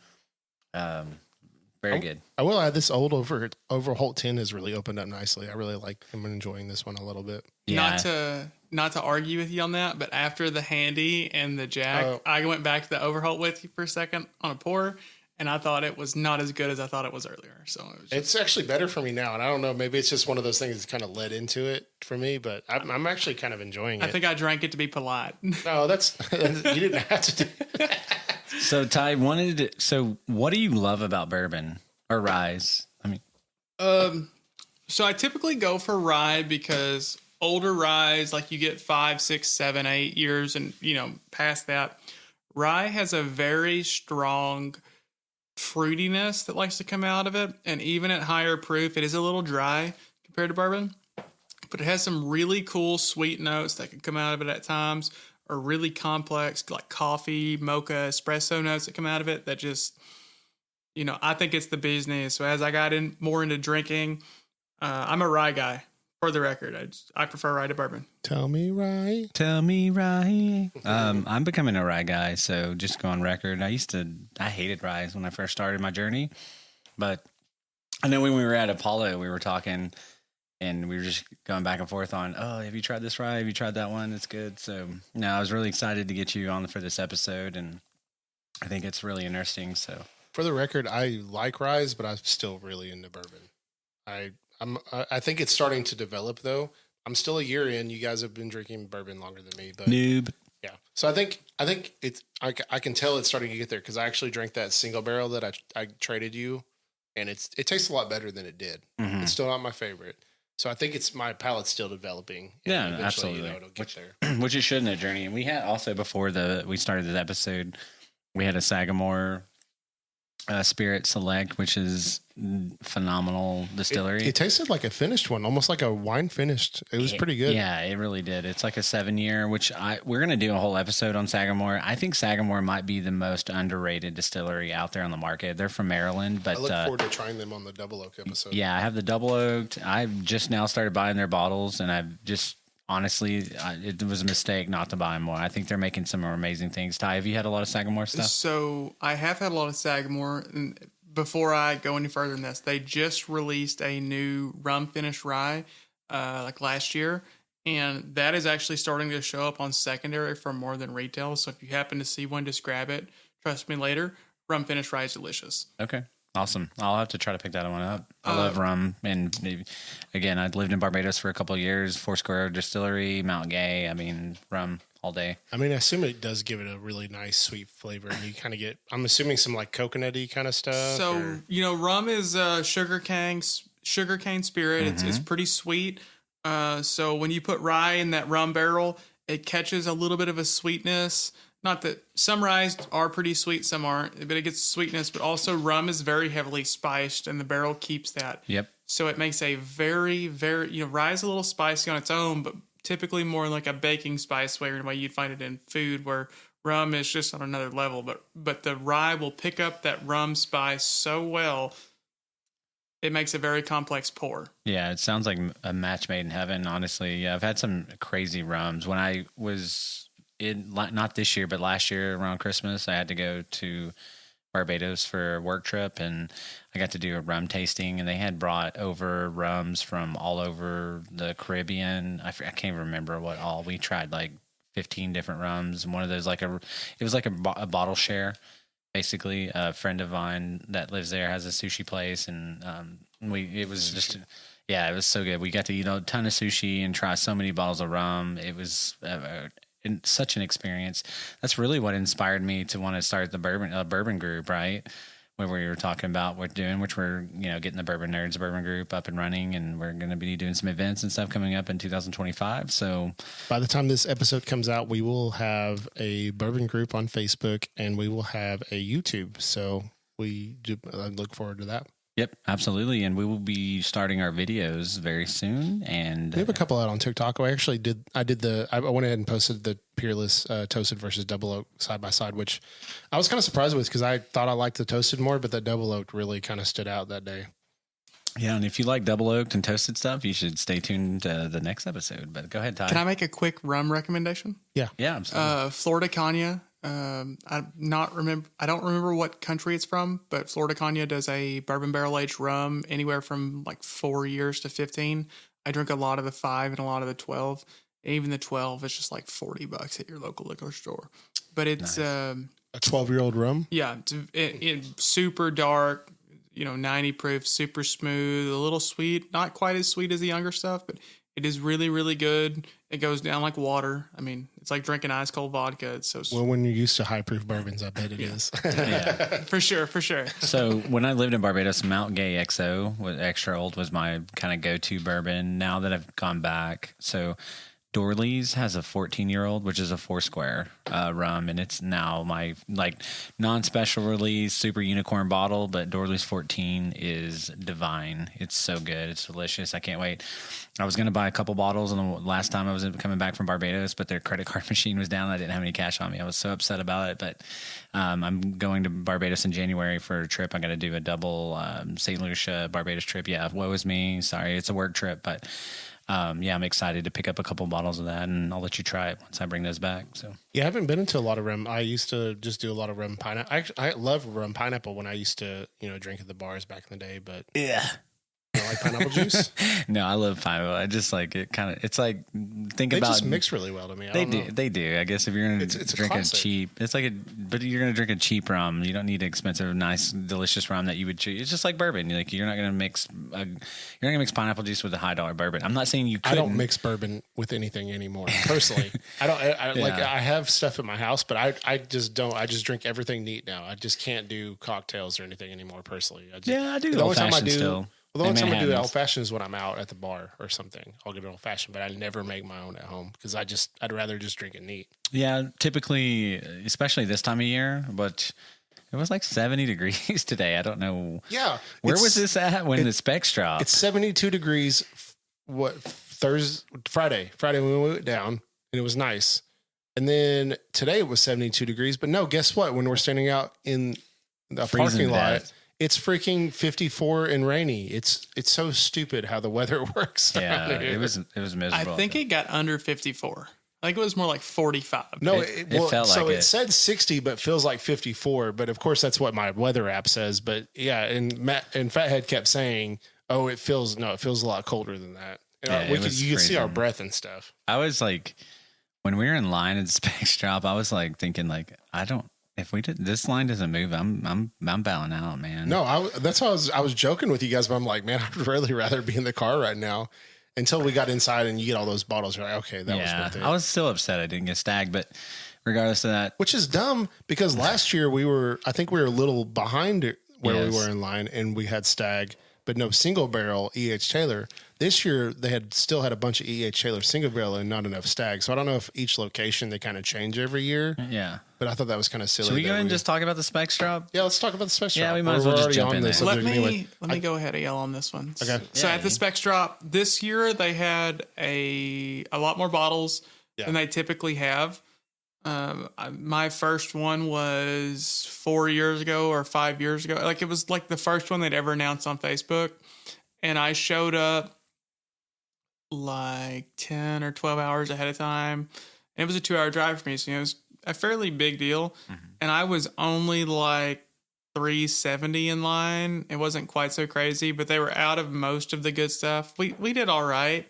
Very good. I will add this old Overholt 10 has really opened up nicely. I really like. I'm enjoying this one a little bit. Yeah. Not to argue with you on that, but after the Handy and the Jack, I went back to the Overholt with you for a second on a pour, and I thought it was not as good as I thought it was earlier. So it's actually better for me now, and I don't know. Maybe it's just one of those things that kind of led into it for me, but I'm actually kind of enjoying it. I think I drank it to be polite. No, that's you didn't have to do. So Ty so what do you love about bourbon or ryes? I mean, so I typically go for rye because older ryes, like you get 5, 6, 7, 8 years, and past that, rye has a very strong fruitiness that likes to come out of it, and even at higher proof, it is a little dry compared to bourbon, but it has some really cool sweet notes that can come out of it at times, or really complex like coffee, mocha, espresso notes that come out of it that just, I think it's the business. So as I got more into drinking, I'm a rye guy. For the record, I prefer rye to bourbon. Tell me rye. I'm becoming a rye guy, so just go on record. I hated rye when I first started my journey, but I know when we were at Apollo, we were talking and we were just going back and forth on, have you tried this rye? Have you tried that one? It's good. So no, I was really excited to get you on for this episode, and I think it's really interesting. So for the record, I like rye, but I'm still really into bourbon. I think it's starting to develop though. I'm still a year in. You guys have been drinking bourbon longer than me, but noob. Yeah. So I think it's I can tell it's starting to get there because I actually drank that single barrel that I traded you, and it tastes a lot better than it did. Mm-hmm. It's still not my favorite. So I think my palate's still developing. Yeah, absolutely. It'll get there. Which it should in a journey. And we had also before we started this episode, we had a Sagamore Spirit Select, which is phenomenal distillery. It tasted like a finished one, almost like a wine finished. It was pretty good. Yeah, it really did. It's like a 7-year, which we're going to do a whole episode on Sagamore. I think Sagamore might be the most underrated distillery out there on the market. They're from Maryland, but I look forward to trying them on the Double Oak episode. Yeah, I have the Double Oaked. I've just now started buying their bottles, and I've just honestly, it was a mistake not to buy more. I think they're making some amazing things. Ty, have you had a lot of Sagamore stuff? So I have had a lot of Sagamore. And before I go any further than this, they just released a new rum finished rye like last year. And that is actually starting to show up on secondary for more than retail. So if you happen to see one, just grab it. Trust me later, rum finished rye is delicious. Okay. Awesome. I'll have to try to pick that one up. I love rum. And again, I'd lived in Barbados for a couple of years, Foursquare Distillery, Mount Gay. I mean, rum all day. I mean, I assume it does give it a really nice sweet flavor. And you kind of get, I'm assuming some like coconutty kind of stuff. So, rum is sugarcane spirit. Mm-hmm. It's pretty sweet. So when you put rye in that rum barrel, it catches a little bit of a sweetness. Not that some ryes are pretty sweet, some aren't, but it gets sweetness. But also rum is very heavily spiced, and the barrel keeps that. Yep. So it makes a very, very, rye is a little spicy on its own, but typically more like a baking spice way you'd find it in food, where rum is just on another level. But the rye will pick up that rum spice so well, it makes a very complex pour. Yeah, it sounds like a match made in heaven, honestly. Yeah, I've had some crazy rums. When I was not this year, but last year around Christmas, I had to go to Barbados for a work trip, and I got to do a rum tasting, and they had brought over rums from all over the Caribbean. I can't remember what all. We tried like 15 different rums, and one of those it was like a bottle share. Basically, a friend of mine that lives there has a sushi place, and it was so good. We got to eat a ton of sushi and try so many bottles of rum. It was such an experience. That's really what inspired me to want to start the bourbon group, right? Where we were talking about what we're doing, which we're getting the Bourbon Nerdz bourbon group up and running, and we're going to be doing some events and stuff coming up in 2025. So by the time this episode comes out, we will have a bourbon group on Facebook, and we will have a YouTube. So I look forward to that. Yep, absolutely. And we will be starting our videos very soon. And we have a couple out on TikTok. I actually I went ahead and posted the Peerless Toasted versus Double Oak side by side, which I was kind of surprised with because I thought I liked the Toasted more, but the Double Oak really kind of stood out that day. Yeah, and if you like Double Oaked and toasted stuff, you should stay tuned to the next episode. But go ahead, Ty. Can I make a quick rum recommendation? Yeah. Yeah, absolutely. Florida Canya. I don't remember what country it's from, but Florida Cognac does a bourbon barrel aged rum anywhere from like 4 years to 15. I drink a lot of the 5 and a lot of the 12. And even the 12 is just like $40 at your local liquor store. But it's a 12-year-old rum. Yeah, it's super dark, 90 proof, super smooth, a little sweet, not quite as sweet as the younger stuff, but it is really, really good. It goes down like water. I mean, it's like drinking ice cold vodka. It's so sweet. Well, when you're used to high proof bourbons, I bet it is. Yeah. For sure. So when I lived in Barbados, Mount Gay XO, was extra old, was my kind of go-to bourbon. Now that I've gone back, so Dorley's has a 14-year-old, which is a 4-square rum, and it's now my like non-special release super unicorn bottle. But Dorley's 14 is divine. It's so good. It's delicious. I can't wait. I was going to buy a couple bottles and the last time I was coming back from Barbados, but their credit card machine was down. I didn't have any cash on me. I was so upset about it. But I'm going to Barbados in January for a trip. I'm going to do a double St. Lucia Barbados trip. Yeah, woe is me. Sorry, it's a work trip, but. I'm excited to pick up a couple bottles of that, and I'll let you try it once I bring those back. So yeah, I haven't been into a lot of rum. I used to just do a lot of rum pineapple. I love rum pineapple when I used to, drink at the bars back in the day. But yeah, you don't like pineapple juice? No, I love pineapple. I just like it. It's like they just mix really well to me. They do. I guess if you're gonna drink a cheap, but you're gonna drink a cheap rum. You don't need expensive, nice, delicious rum that you would choose. It's just like bourbon. You're not gonna mix pineapple juice with a $high bourbon. I'm not saying you couldn't. I don't mix bourbon with anything anymore. Personally, I don't. I have stuff at my house, but I just don't. I just drink everything neat now. I just can't do cocktails or anything anymore. Personally, I do. The only time I do. Still. Well, the only time I do old fashioned is when I'm out at the bar or something. I'll get an old fashioned, but I never make my own at home because I'd rather just drink it neat. Yeah, typically, especially this time of year, but it was like 70 degrees today. I don't know. Yeah. Where was this at when the specs dropped? It's 72 degrees. Friday when we went down, and it was nice. And then today it was 72 degrees. But no, guess what? When we're standing out in the parking lot, it's freaking 54 and rainy. It's so stupid how the weather works. Yeah, it was miserable. I think it got under 54. I think it was more like 45. No, it felt like it said 60, but feels like 54. But of course, that's what my weather app says. But yeah, and Fathead kept saying, "Oh, it feels a lot colder than that." Yeah, you can see our breath and stuff. I was like, when we were in line at Specs Drop, I was like thinking, like, if we did this line doesn't move, I'm bowing out, man. No, that's how I was joking with you guys, but I'm like, man, I'd really rather be in the car right now. Until we got inside and you get all those bottles, you're like, okay, that was worth it. I was still upset I didn't get Stag, but regardless of that, which is dumb because last year I think we were a little behind where we were in line, and we had Stag, but no single barrel E.H. Taylor. This year they still had a bunch of E.H. Taylor single barrel and not enough Stag. So I don't know if each location they kind of change every year. Yeah, but I thought that was kind of silly. Should we go and just talk about the Specs Drop? Yeah, let's talk about the Specs Drop. Yeah, we might as well just jump in there. Let me go ahead of y'all on this one. Okay. So at the Specs Drop this year, they had a lot more bottles than they typically have. My first one was 4 years ago or 5 years ago. Like it was like the first one they'd ever announced on Facebook, and I showed up like 10 or 12 hours ahead of time. And it was a 2-hour drive for me, so it was a fairly big deal. Mm-hmm. And I was only like 370 in line. It wasn't quite so crazy, but they were out of most of the good stuff. We did all right.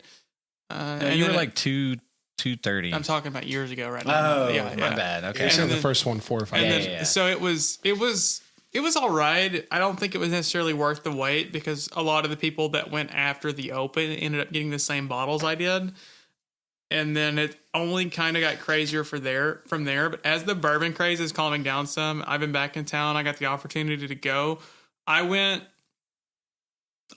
And you were like 230. I'm talking about years ago right now. Oh, my bad. Okay. So the first one 4 or 5 years ago. So it was all right. I don't think it was necessarily worth the wait because a lot of the people that went after the Open ended up getting the same bottles I did. And then it only kind of got crazier from there. But as the bourbon craze is calming down some, I've been back in town. I got the opportunity to go. I went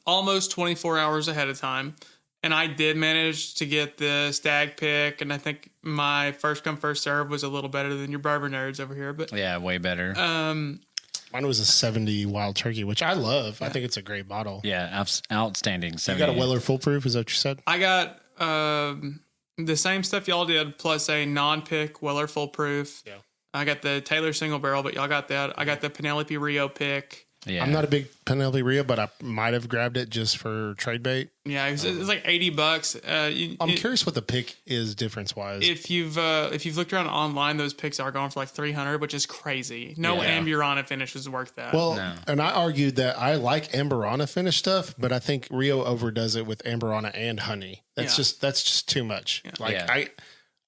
almost 24 hours ahead of time. And I did manage to get the Stag pick. And I think my first come, first serve was a little better than your Bourbon Nerdz over here. But yeah, way better. Mine was a 70 Wild Turkey, which I love. Yeah. I think it's a great bottle. Yeah, outstanding. 70. You got a Weller Full Proof? Is that what you said? I got the same stuff y'all did, plus a non-pick Weller Full Proof. Yeah. I got the Taylor single barrel, but y'all got that. I got the Penelope Rio pick. Yeah. I'm not a big Penelope Rio, but I might have grabbed it just for trade bait. Yeah, it's like $80. I'm curious what the pick is difference wise. If you've looked around online, those picks are going for like $300, which is crazy. No Amburana finish is worth that. Well, and I argued that I like Amburana finish stuff, but I think Rio overdoes it with Amburana and honey. That's just too much. Yeah. Like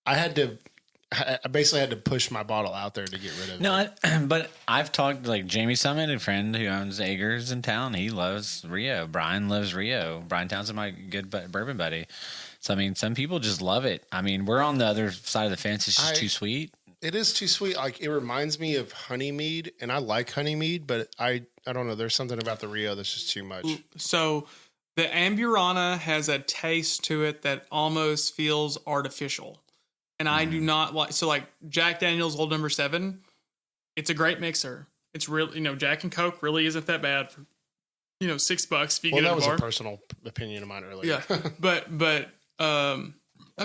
I basically had to push my bottle out there to get rid of it. But I've talked like Jamie Summit, a friend who owns Eggers in town. He loves Rio. Brian loves Rio. Brian Townsend, my good bourbon buddy. So I mean, some people just love it. I mean, we're on the other side of the fence. It's just too sweet. It is too sweet. Like it reminds me of honey mead, and I like honey mead, but I don't know. There's something about the Rio that's just too much. So the Amburana has a taste to it that almost feels artificial. And I do not like, so like Jack Daniel's Old Number 7, it's a great mixer. It's really, Jack and Coke really isn't that bad for, $6 if you get it at a bar. That was a personal opinion of mine earlier. Yeah. but I'm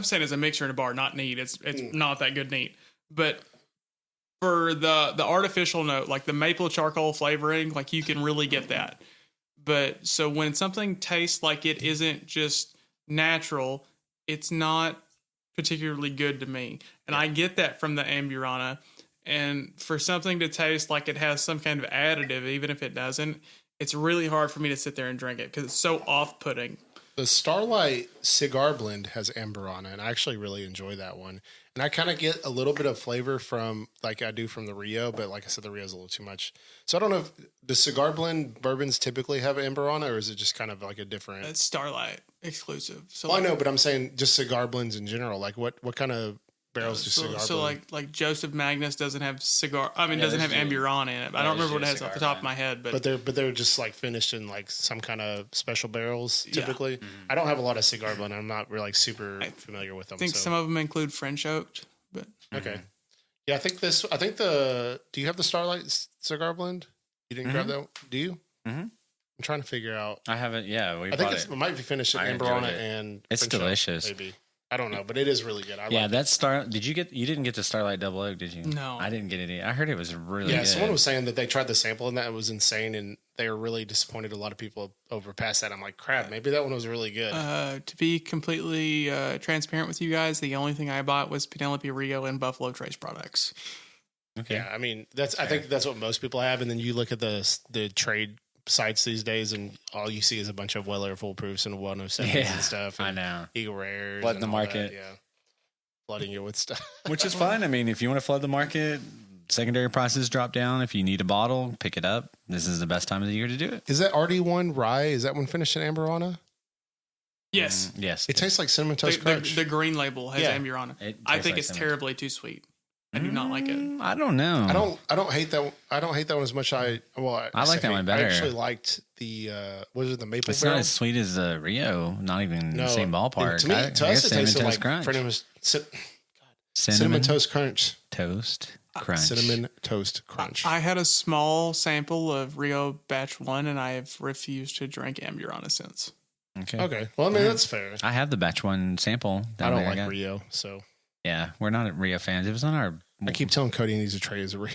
saying as a mixer in a bar, not neat. It's not that good neat. But for the artificial note, like the maple charcoal flavoring, like you can really get that. But so when something tastes like it isn't just natural, it's not particularly good to me. And I get that from the Amburana. And for something to taste like it has some kind of additive, even if it doesn't, it's really hard for me to sit there and drink it because it's so off-putting. The Starlight Cigar Blend has Amburana, and I actually really enjoy that one. And I kind of get a little bit of flavor from, like I do from the Rio, but like I said, the Rio's a little too much. So I don't know if the Cigar Blend bourbons typically have Amburana, or is it just kind of like a different? It's Starlight exclusive. So I know, but I'm saying just cigar blends in general. Like what kind of barrels do cigar blend? So like Joseph Magnus doesn't have doesn't have Amburana in it. I don't remember what it has off the top of my head, but they're just like finished in like some kind of special barrels typically. Yeah. Mm-hmm. I don't have a lot of cigar blend. I'm not really like super familiar with them. I think some of them include French oaked, but okay. Yeah, I think do you have the Starlight Cigar Blend? You didn't grab that? Do you? Mm-hmm. I'm trying to figure out. I haven't. Yeah, I think it might be finished at Amburana and it's French delicious. Maybe. I don't know, but it is really good. You didn't get the Starlight Double Oak, did you? No. I didn't get it. I heard it was really good. Yeah, someone was saying that they tried the sample and that was insane and they were really disappointed. A lot of people overpassed that. I'm like, crap, maybe that one was really good. To be completely transparent with you guys, the only thing I bought was Penelope Rio and Buffalo Trace products. Okay. Yeah, I mean, I think that's what most people have. And then you look at the trade sites these days and all you see is a bunch of Weller Full Proofs and 107s and stuff. And I know. Eagle Rares. Flooding the market. That, yeah. Flooding you with stuff. Which is fine. I mean, if you want to flood the market, secondary prices drop down. If you need a bottle, pick it up. This is the best time of the year to do it. Is that RD1 rye? Is that one finished in Amburana? Yes. Yes. It tastes like Cinnamon Toast Crunch. The green label has Amburana. I think it's terribly too sweet. I do not like it. I don't know. I don't hate that. I don't hate that one as much. I like that one better. I actually liked the the maple. It's barrel? not as sweet as the Rio. Not even the same ballpark. To us, it tasted like cinnamon toast crunch. Cinnamon toast crunch. I had a small sample of Rio Batch 1, and I have refused to drink Amburana since. Okay. Well, I mean that's fair. I have the Batch 1 sample. I don't like Rio, so. Yeah, we're not Rio fans. It was on our. I keep telling Cody he needs to trade his Rio.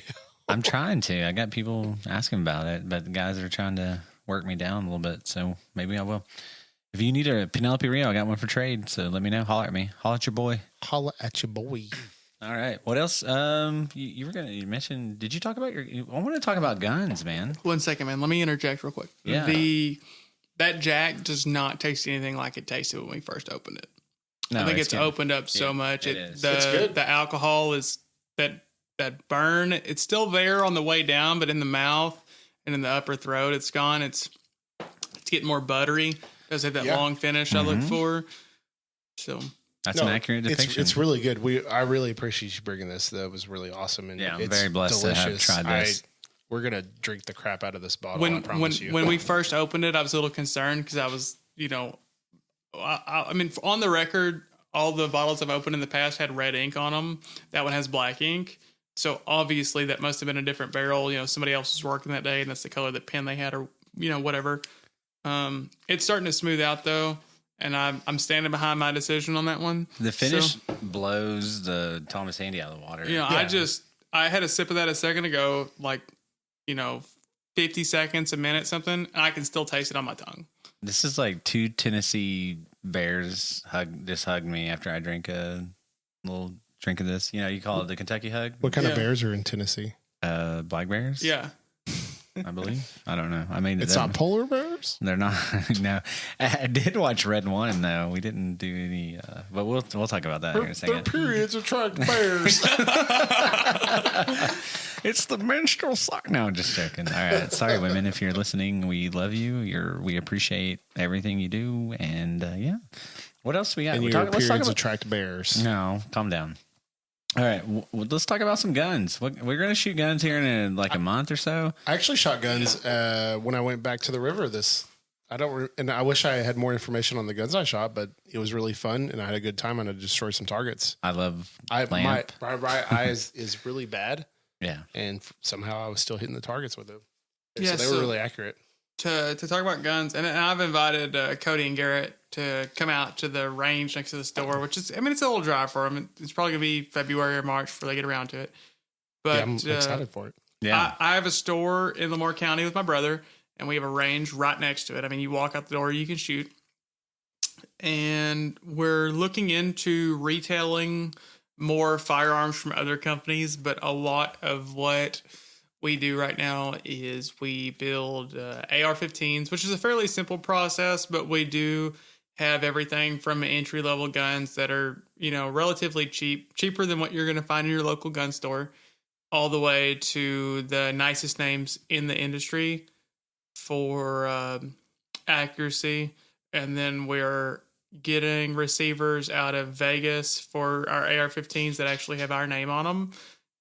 I'm trying to. I got people asking about it, but the guys are trying to work me down a little bit. So maybe I will. If you need a Penelope Rio, I got one for trade. So let me know. Holler at me. Holler at your boy. Holler at your boy. All right. What else? You mentioned. Did you talk about I want to talk about guns, man. 1 second, man. Let me interject real quick. Yeah. That Jack does not taste anything like it tasted when we first opened it. No, I think it's opened up so much. It's good. The alcohol is that burn. It's still there on the way down, but in the mouth and in the upper throat, it's gone. It's getting more buttery. It does have that long finish I look for. So that's an accurate depiction. It's really good. I really appreciate you bringing this. That was really awesome. And I'm very blessed to have tried this. We're gonna drink the crap out of this bottle. I promise you. When we first opened it, I was a little concerned because I was, I mean, on the record, all the bottles I've opened in the past had red ink on them. That one has black ink. So obviously that must have been a different barrel. Somebody else was working that day and that's the color of the pen they had or, whatever. It's starting to smooth out though. And I'm standing behind my decision on that one. The finish blows the Thomas Handy out of the water. I had a sip of that a second ago, 15 50 seconds, a minute, something, and I can still taste it on my tongue. This is like two Tennessee bears hugged me after I drank a little drink of this. You know, you call it the Kentucky hug. What kind of bears are in Tennessee? Black bears. Yeah. I believe. I don't know. I mean, it's not polar bears. They're not. No, I did watch Red One though. We didn't do any, but we'll talk about that here in a second. Their periods attract bears. It's the menstrual cycle. No, I'm just joking. All right, sorry, women, if you're listening, we love you. We appreciate everything you do, and yeah. What else we got? And your periods attract bears. No, calm down. All right, let's talk about some guns. We're going to shoot guns here in like a month or so. I actually shot guns when I went back to the river. And I wish I had more information on the guns I shot, but it was really fun and I had a good time and I destroyed some targets. I love my right eye is really bad. Yeah, and somehow I was still hitting the targets with it. Yeah, so they were really accurate. To talk about guns, and I've invited Cody and Garrett to come out to the range next to the store, which is, I mean, it's a little drive for them. It's probably going to be February or March before they get around to it. But yeah, I'm excited for it. Yeah, I have a store in Lamar County with my brother, and we have a range right next to it. I mean, you walk out the door, you can shoot. And we're looking into retailing more firearms from other companies, but a lot of what we do right now is we build AR-15s, which is a fairly simple process, but we do have everything from entry-level guns that are, you know, relatively cheaper than what you're going to find in your local gun store, all the way to the nicest names in the industry for accuracy. And then we're getting receivers out of Vegas for our AR-15s that actually have our name on them.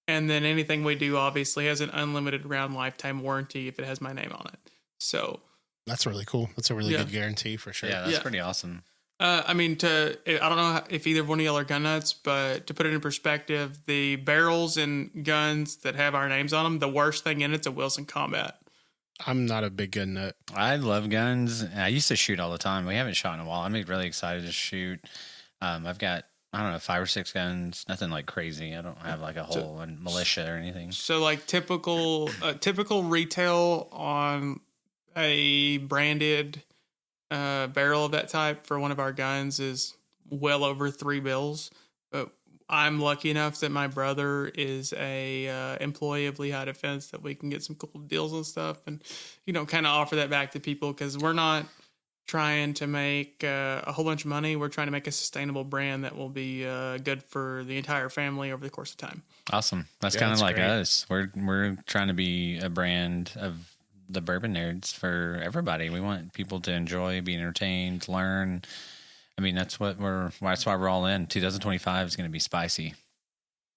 And then anything we do obviously has an unlimited round lifetime warranty if it has my name on it. So that's really cool. That's a really good guarantee for sure. Yeah, that's pretty awesome. I mean, I don't know if either one of y'all are gun nuts, but to put it in perspective, the barrels and guns that have our names on them, the worst thing in it's a Wilson Combat. I'm not a big gun nut. I love guns. I used to shoot all the time. We haven't shot in a while. I'm really excited to shoot. I've got, I don't know, 5 or 6 guns. Nothing like crazy. I don't have like a whole militia or anything. So like typical retail on a branded barrel of that type for one of our guns is well over $3. But I'm lucky enough that my brother is a employee of Lehigh Defense that we can get some cool deals and stuff, and you know, kind of offer that back to people because we're not trying to make a whole bunch of money. We're trying to make a sustainable brand that will be good for the entire family over the course of time. Awesome. That's kind of like great. Us. We're trying to be a brand of the Bourbon Nerds for everybody. We want people to enjoy, be entertained, learn. I mean, that's why we're all in. 2025 is going to be spicy.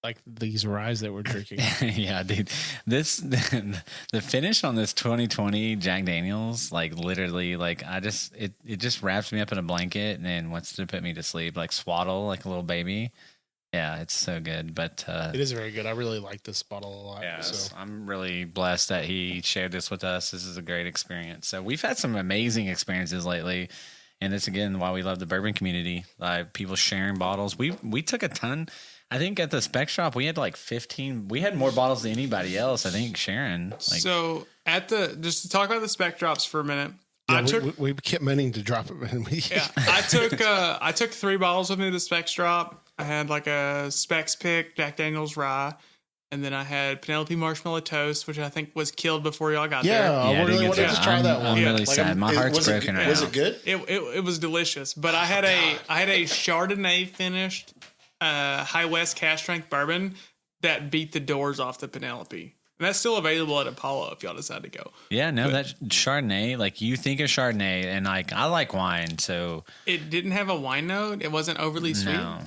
Like these ryes that we're drinking. Yeah, dude. The finish on this 2020 Jack Daniels, like literally, like it just wraps me up in a blanket and then wants to put me to sleep, like swaddle like a little baby. Yeah, it's so good. But it is very good. I really like this bottle a lot. Yeah, so I'm really blessed that he shared this with us. This is a great experience. So we've had some amazing experiences lately. And that's, again, why we love the bourbon community. People sharing bottles. We took a ton. I think at the spec shop, we had like 15. We had more bottles than anybody else, I think, sharing. So just to talk about the spec drops for a minute. Yeah, we kept meaning to drop it. Yeah, I took 3 bottles with me to the specs drop. I had like a Specs Pick Jack Daniels Rye, and then I had Penelope Marshmallow Toast, which I think was killed before y'all got there. Yeah, I really wanted to try that one. I'm really sad. My heart's broken right now. Was it good? It was delicious, but I had a Chardonnay finished High West cask strength bourbon that beat the doors off the Penelope. And that's still available at Apollo if y'all decide to go. Yeah, no, that Chardonnay, like you think of Chardonnay, and like I like wine, so it didn't have a wine note. It wasn't overly sweet. No,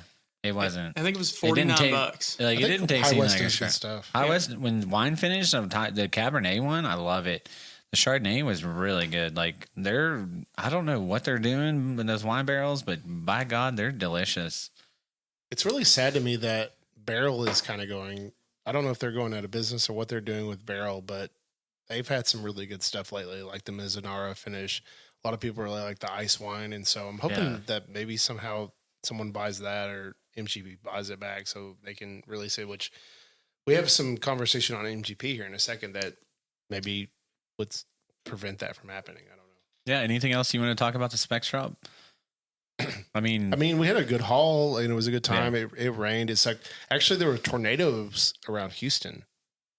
it wasn't. I think it was $49. Like it didn't taste High West like is good stuff. High West, when wine finished, the Cabernet one, I love it. The Chardonnay was really good. Like I don't know what they're doing in those wine barrels, but by God, they're delicious. It's really sad to me that Barrel is kind of going. I don't know if they're going out of business or what they're doing with Barrel, but they've had some really good stuff lately, like the Mizunara finish. A lot of people really like the ice wine, and so I'm hoping that maybe somehow someone buys that or MGP buys it back so they can really say, which we have some conversation on MGP here in a second, that maybe would prevent that from happening. I don't know. Yeah. Anything else you want to talk about the Spec Shop? I mean, we had a good haul and it was a good time. Yeah. It rained. It's like, actually there were tornadoes around Houston.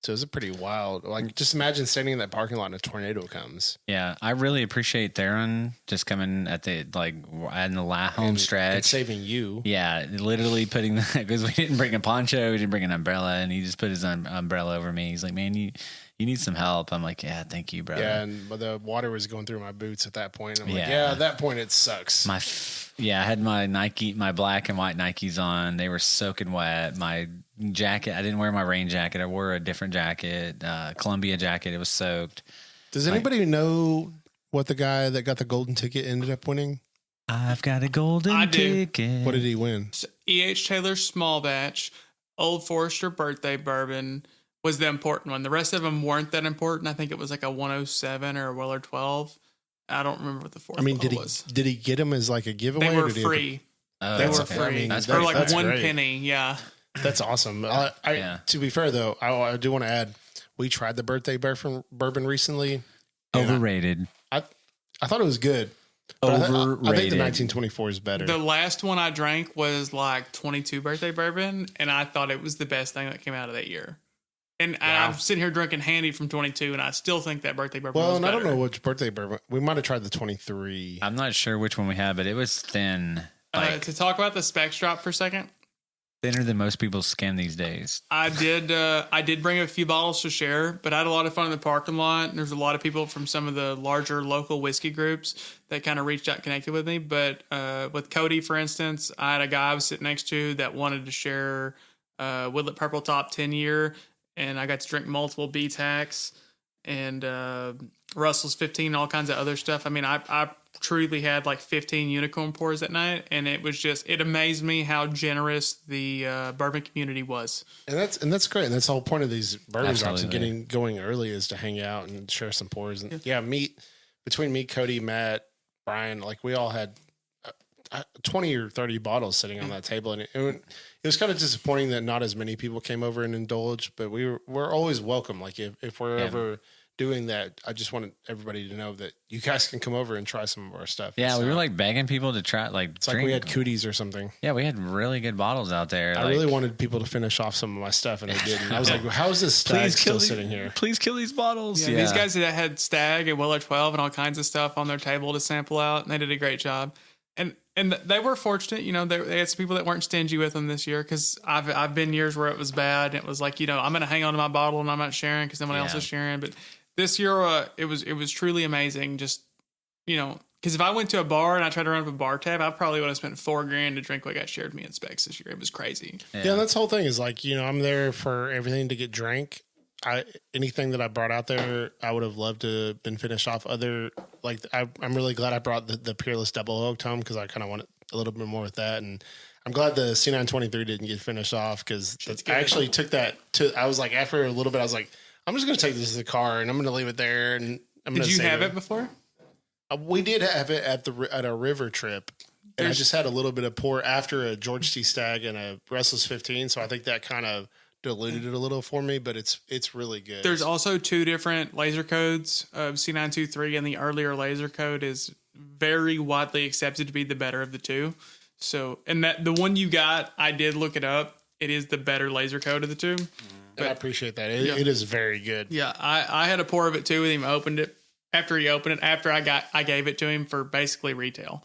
So it was a pretty wild, like, just imagine standing in that parking lot and a tornado comes. Yeah. I really appreciate Theron just coming at the, like, in the home stretch. And saving you. Yeah. Literally putting that, because we didn't bring a poncho, we didn't bring an umbrella, and he just put his umbrella over me. He's like, man, you need some help. I'm like, yeah, thank you, brother. Yeah. And the water was going through my boots at that point. I'm like, yeah, at that point it sucks. I had my black and white Nikes on. They were soaking wet. My jacket, I didn't wear my rain jacket. I wore a different jacket, Columbia jacket. It was soaked. Does anybody know what the guy that got the golden ticket ended up winning? I've got a golden ticket. What did he win? E.H. Taylor Small Batch, Old Forester Birthday Bourbon was the important one. The rest of them weren't that important. I think it was like a 107 or a Weller 12. I don't remember what the fourth one was. Did he get them as like a giveaway? They were free. They were free. For like one penny. Yeah. That's awesome. To be fair though, I do want to add, we tried the birthday bourbon recently. Overrated. I thought it was good. Overrated. I think the 1924 is better. The last one I drank was like 22 birthday bourbon, and I thought it was the best thing that came out of that year. And I'm sitting here drinking Handy from 22, and I still think that birthday bourbon was better. Well, and I don't know which birthday bourbon. We might have tried the 23. I'm not sure which one we had, but it was thin. To talk about the Spec Shop for a second. Thinner than most people's skin these days. I did bring a few bottles to share, but I had a lot of fun in the parking lot. There's a lot of people from some of the larger local whiskey groups that kind of reached out and connected with me. But with Cody, for instance, I had a guy I was sitting next to that wanted to share Woodlet Purple Top 10 year. And I got to drink multiple Beats hacks and Russell's 15, all kinds of other stuff. I mean, I truly had like 15 unicorn pours that night, and it amazed me how generous the bourbon community was. And that's great. And that's the whole point of these bourbon drops and getting going early is to hang out and share some pours. And between me, Cody, Matt, Brian, like we all had 20 or 30 bottles sitting on that table, and it was kind of disappointing that not as many people came over and indulged, but we're always welcome. Like if we're ever doing that, I just wanted everybody to know that you guys can come over and try some of our stuff. Yeah, we were like begging people to try, it's drink. Like we had cooties or something. Yeah, we had really good bottles out there. I really wanted people to finish off some of my stuff, and they didn't. I was like, how is this stag still sitting here? Please kill these bottles. Yeah. These guys that had Stag and Weller 12 and all kinds of stuff on their table to sample out, and they did a great job. And they were fortunate, they had some people that weren't stingy with them this year, because I've been years where it was bad. And it was like, I'm going to hang on to my bottle and I'm not sharing because someone else is sharing. But this year, it was truly amazing. Just, because if I went to a bar and I tried to run up a bar tab, I probably would have spent $4,000 to drink what got shared with me in Specs this year. It was crazy. Yeah, that's the whole thing is like, I'm there for everything to get drank. Anything that I brought out there, I would have loved to have been finished off. I'm really glad I brought the Peerless Double Oaked home, because I kind of wanted a little bit more with that. And I'm glad the C923 didn't get finished off, because I actually took that I was like, after a little bit, I was like, I'm just going to take this to the car and I'm going to leave it there. And I'm going to Did you have it before? We did have it at a river trip. And I just had a little bit of pour after a George T. Stag and a Restless 15. So I think that kind of diluted it a little for me, but it's really good. There's also two different laser codes of C923, and the earlier laser code is very widely accepted to be the better of the two. So, and that the one you got, I did look it up. It is the better laser code of the two. And I appreciate that. It is very good. Yeah, I had a pour of it too with him. Opened it after he opened it. After I gave it to him for basically retail.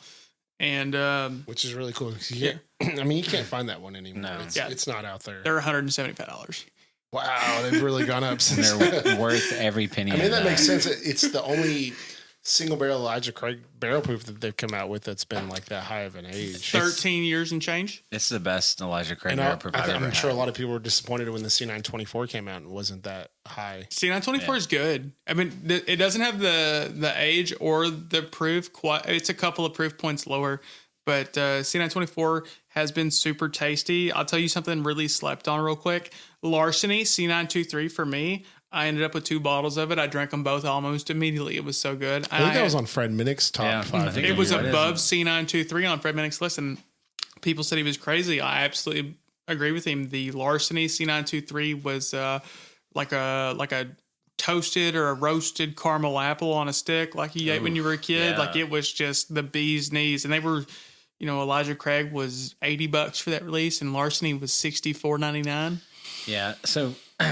And which is really cool. You can't find that one anymore. No. It's not out there. They're $175. Wow, they've really gone up. They're worth every penny. I mean, that makes sense. It's the only single barrel Elijah Craig barrel proof that they've come out with that's been like that high of an age. 13 years and change. It's the best Elijah Craig barrel proof I've ever had. I'm sure a lot of people were disappointed when the C924 came out and wasn't that high. C924 is good. I mean, it doesn't have the age or the proof. It's a couple of proof points lower, but C924 has been super tasty. I'll tell you something really slept on real quick. Larceny C923 for me. I ended up with 2 bottles of it. I drank them both almost immediately. It was so good. I think that was on Fred Minnick's top 5. It was above C923 on Fred Minnick's list, and people said he was crazy. I absolutely agree with him. The Larceny C923 was like a toasted or a roasted caramel apple on a stick like you ate when you were a kid. Yeah. Like it was just the bee's knees. And they were, Elijah Craig was $80 for that release, and Larceny was $64.99. Yeah. So I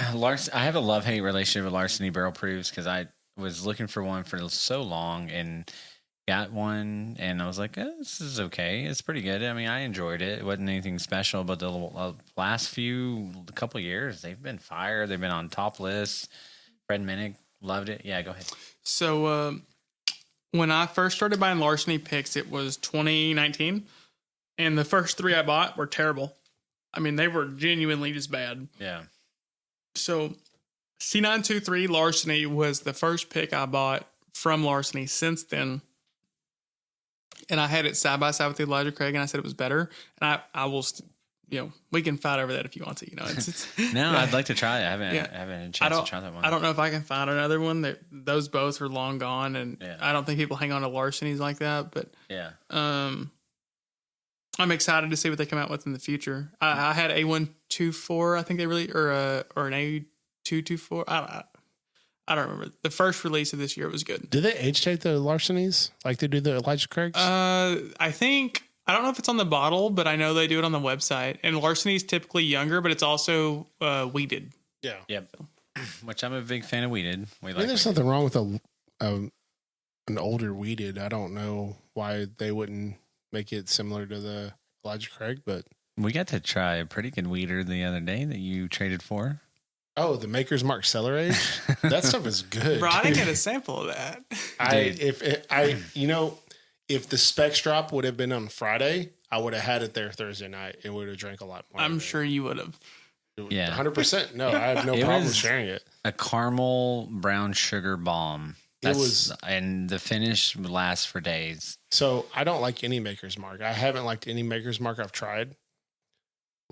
have a love-hate relationship with Larceny barrel proofs because I was looking for one for so long and got one, and I was like, this is okay. It's pretty good. I mean, I enjoyed it. It wasn't anything special, but the last couple of years, they've been fire. They've been on top lists. Fred Minnick loved it. Yeah, go ahead. So when I first started buying Larceny picks, it was 2019, and the first 3 I bought were terrible. I mean, they were genuinely just bad. Yeah. So C923 Larceny was the first pick I bought from Larceny since then. And I had it side by side with the Elijah Craig, and I said it was better. And I will, we can fight over that if you want to. No, I'd like to try it. I haven't had a chance to try that one. I don't know if I can find another one. Those both are long gone, and I don't think people hang on to Larcenys like that. But yeah, I'm excited to see what they come out with in the future. I had A124, I think they really, or an A224. I don't remember. The first release of this year was good. Do they age take the Larcenys like they do the Elijah Craigs? I don't know if it's on the bottle, but I know they do it on the website. And Larceny is typically younger, but it's also weeded. Yeah. Yep. Which I'm a big fan of weeded. There's nothing wrong with an older weeded. I don't know why they wouldn't make it similar to the Elijah Craig, but we got to try a pretty good weeder the other day that you traded for. Oh, the Maker's Mark Cellar Age? That stuff is good. Bro, I didn't get a sample of that. If the specs drop would have been on Friday, I would have had it there Thursday night and would have drank a lot more. I'm sure you would have. Yeah. 100%. No, I have no problem sharing it. A caramel brown sugar bomb. And the finish lasts for days. So I don't like any Maker's Mark. I haven't liked any Maker's Mark I've tried.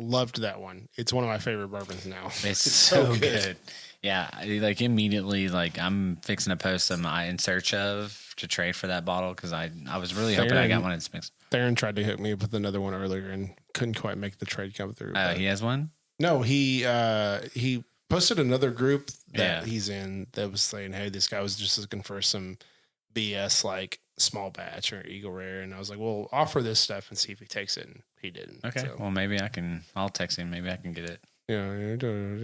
Loved that one. It's one of my favorite bourbons now. It's so good. Yeah, like immediately, like I'm fixing to post some in search of to trade for that bottle because I was really hoping I got one in Smiths. Theron tried to hook me up with another one earlier and couldn't quite make the trade come through. Oh, he has one? No, he posted another group that he's in that was saying, hey, this guy was just looking for some BS like small batch or Eagle Rare, and I was like, well, offer this stuff and see if he takes it, and he didn't. Okay, so. Well, maybe I'll text him. Maybe I can get it. Yeah.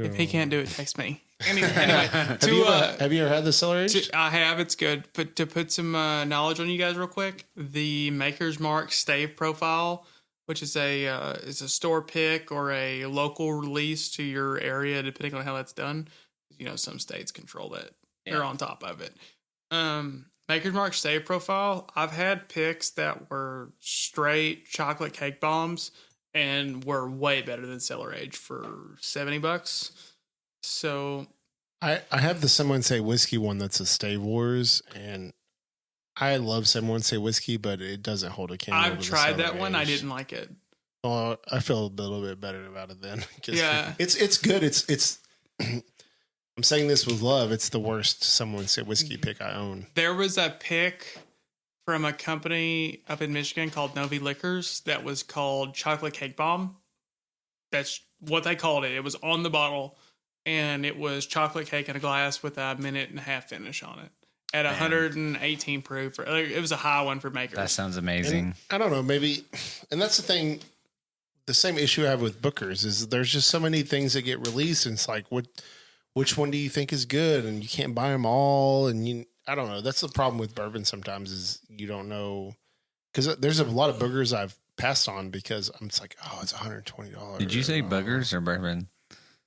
If he can't do it, text me. Anyway, have you ever had the Cellar Age? I have. It's good. But to put some knowledge on you guys real quick, the Maker's Mark Stave Profile, which is a store pick or a local release to your area, depending on how that's done. Some states control that. They're on top of it. Maker's Mark Stave Profile, I've had picks that were straight chocolate cake bombs and were way better than Cellar Age for $70. So I have the Someone Say Whiskey one that's a Stave Wars, and I love Someone Say Whiskey, but it doesn't hold a candle. I've tried that one. I didn't like it. Well, I feel a little bit better about it then. Yeah. It's good. It's I'm saying this with love. It's the worst Someone Say Whiskey pick I own. There was a pick from a company up in Michigan called Novi Liquors that was called Chocolate Cake Bomb. That's what they called it. It was on the bottle, and it was chocolate cake in a glass with a 1.5 minute finish on it at 118 proof. It was a high one for Makers. That sounds amazing. And I don't know, maybe, and that's the thing. The same issue I have with Booker's is there's just so many things that get released, and it's like, which one do you think is good? And you can't buy them all, and I don't know. That's the problem with bourbon sometimes is you don't know, because there's a lot of boogers I've passed on because I'm just like, oh, it's $120. Did you say boogers or bourbon?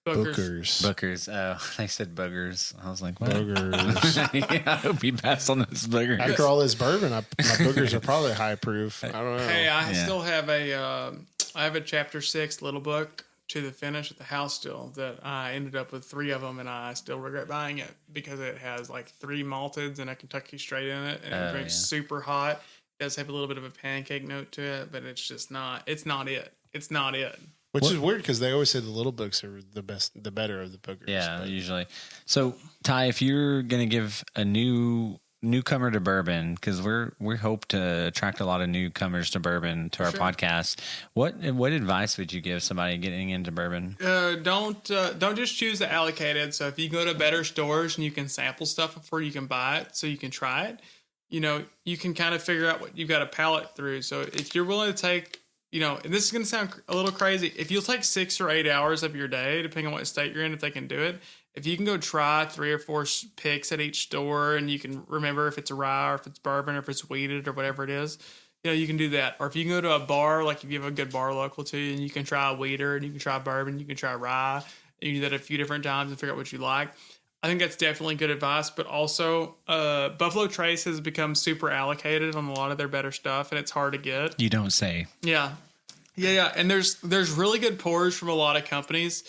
Bookers. Oh, they said boogers. I was like, what? Boogers. Yeah, I hope you passed on those boogers. After all this bourbon, my boogers are probably high proof. I don't know. Hey, I still have I have a chapter 6 little book to the finish at the house still that I ended up with 3 of them, and I still regret buying it because it has like 3 malteds and a Kentucky straight in it, and it drinks super hot. It does have a little bit of a pancake note to it, but it's just not. It's not it. It's not it. Which is weird because they always say the little books are the best, the better of the boogers. Yeah, usually. So, Ty, if you're going to give a new newcomer to bourbon, because we hope to attract a lot of newcomers to bourbon to our podcast. What advice would you give somebody getting into bourbon? Don't just choose the allocated. So if you go to better stores and you can sample stuff before you can buy it, so you can try it, you can kind of figure out what you've got a palate through. So if you're willing to take, and this is going to sound a little crazy, if you'll take 6 or 8 hours of your day, depending on what state you're in, if they can do it, if you can go try 3 or 4 picks at each store and you can remember if it's a rye or if it's bourbon or if it's wheated or whatever it is, you can do that. Or if you can go to a bar, like if you have a good bar local to you, and you can try a wheater and you can try bourbon, you can try rye, and you do that a few different times and figure out what you like. I think that's definitely good advice, but also Buffalo Trace has become super allocated on a lot of their better stuff, and it's hard to get. You don't say. Yeah. And there's really good pours from a lot of companies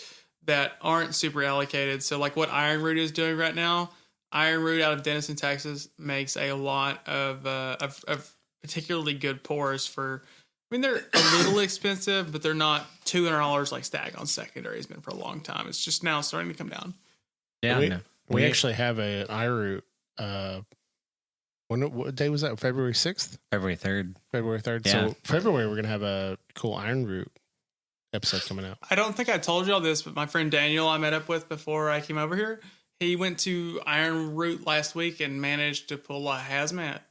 that aren't super allocated. So like what Iron Root is doing right now, Iron Root out of Denison, Texas makes a lot of particularly good pours for, they're a little expensive, but they're not $200 like Stag on Secondary has been for a long time. It's just now starting to come down. Yeah. We actually have an Iron Root, what day was that? February 6th? February 3rd. February 3rd. Yeah. So February, we're going to have a cool Iron Root episode coming out. I don't think I told you all this, but my friend Daniel I met up with before I came over here, he went to Iron Root last week and managed to pull a hazmat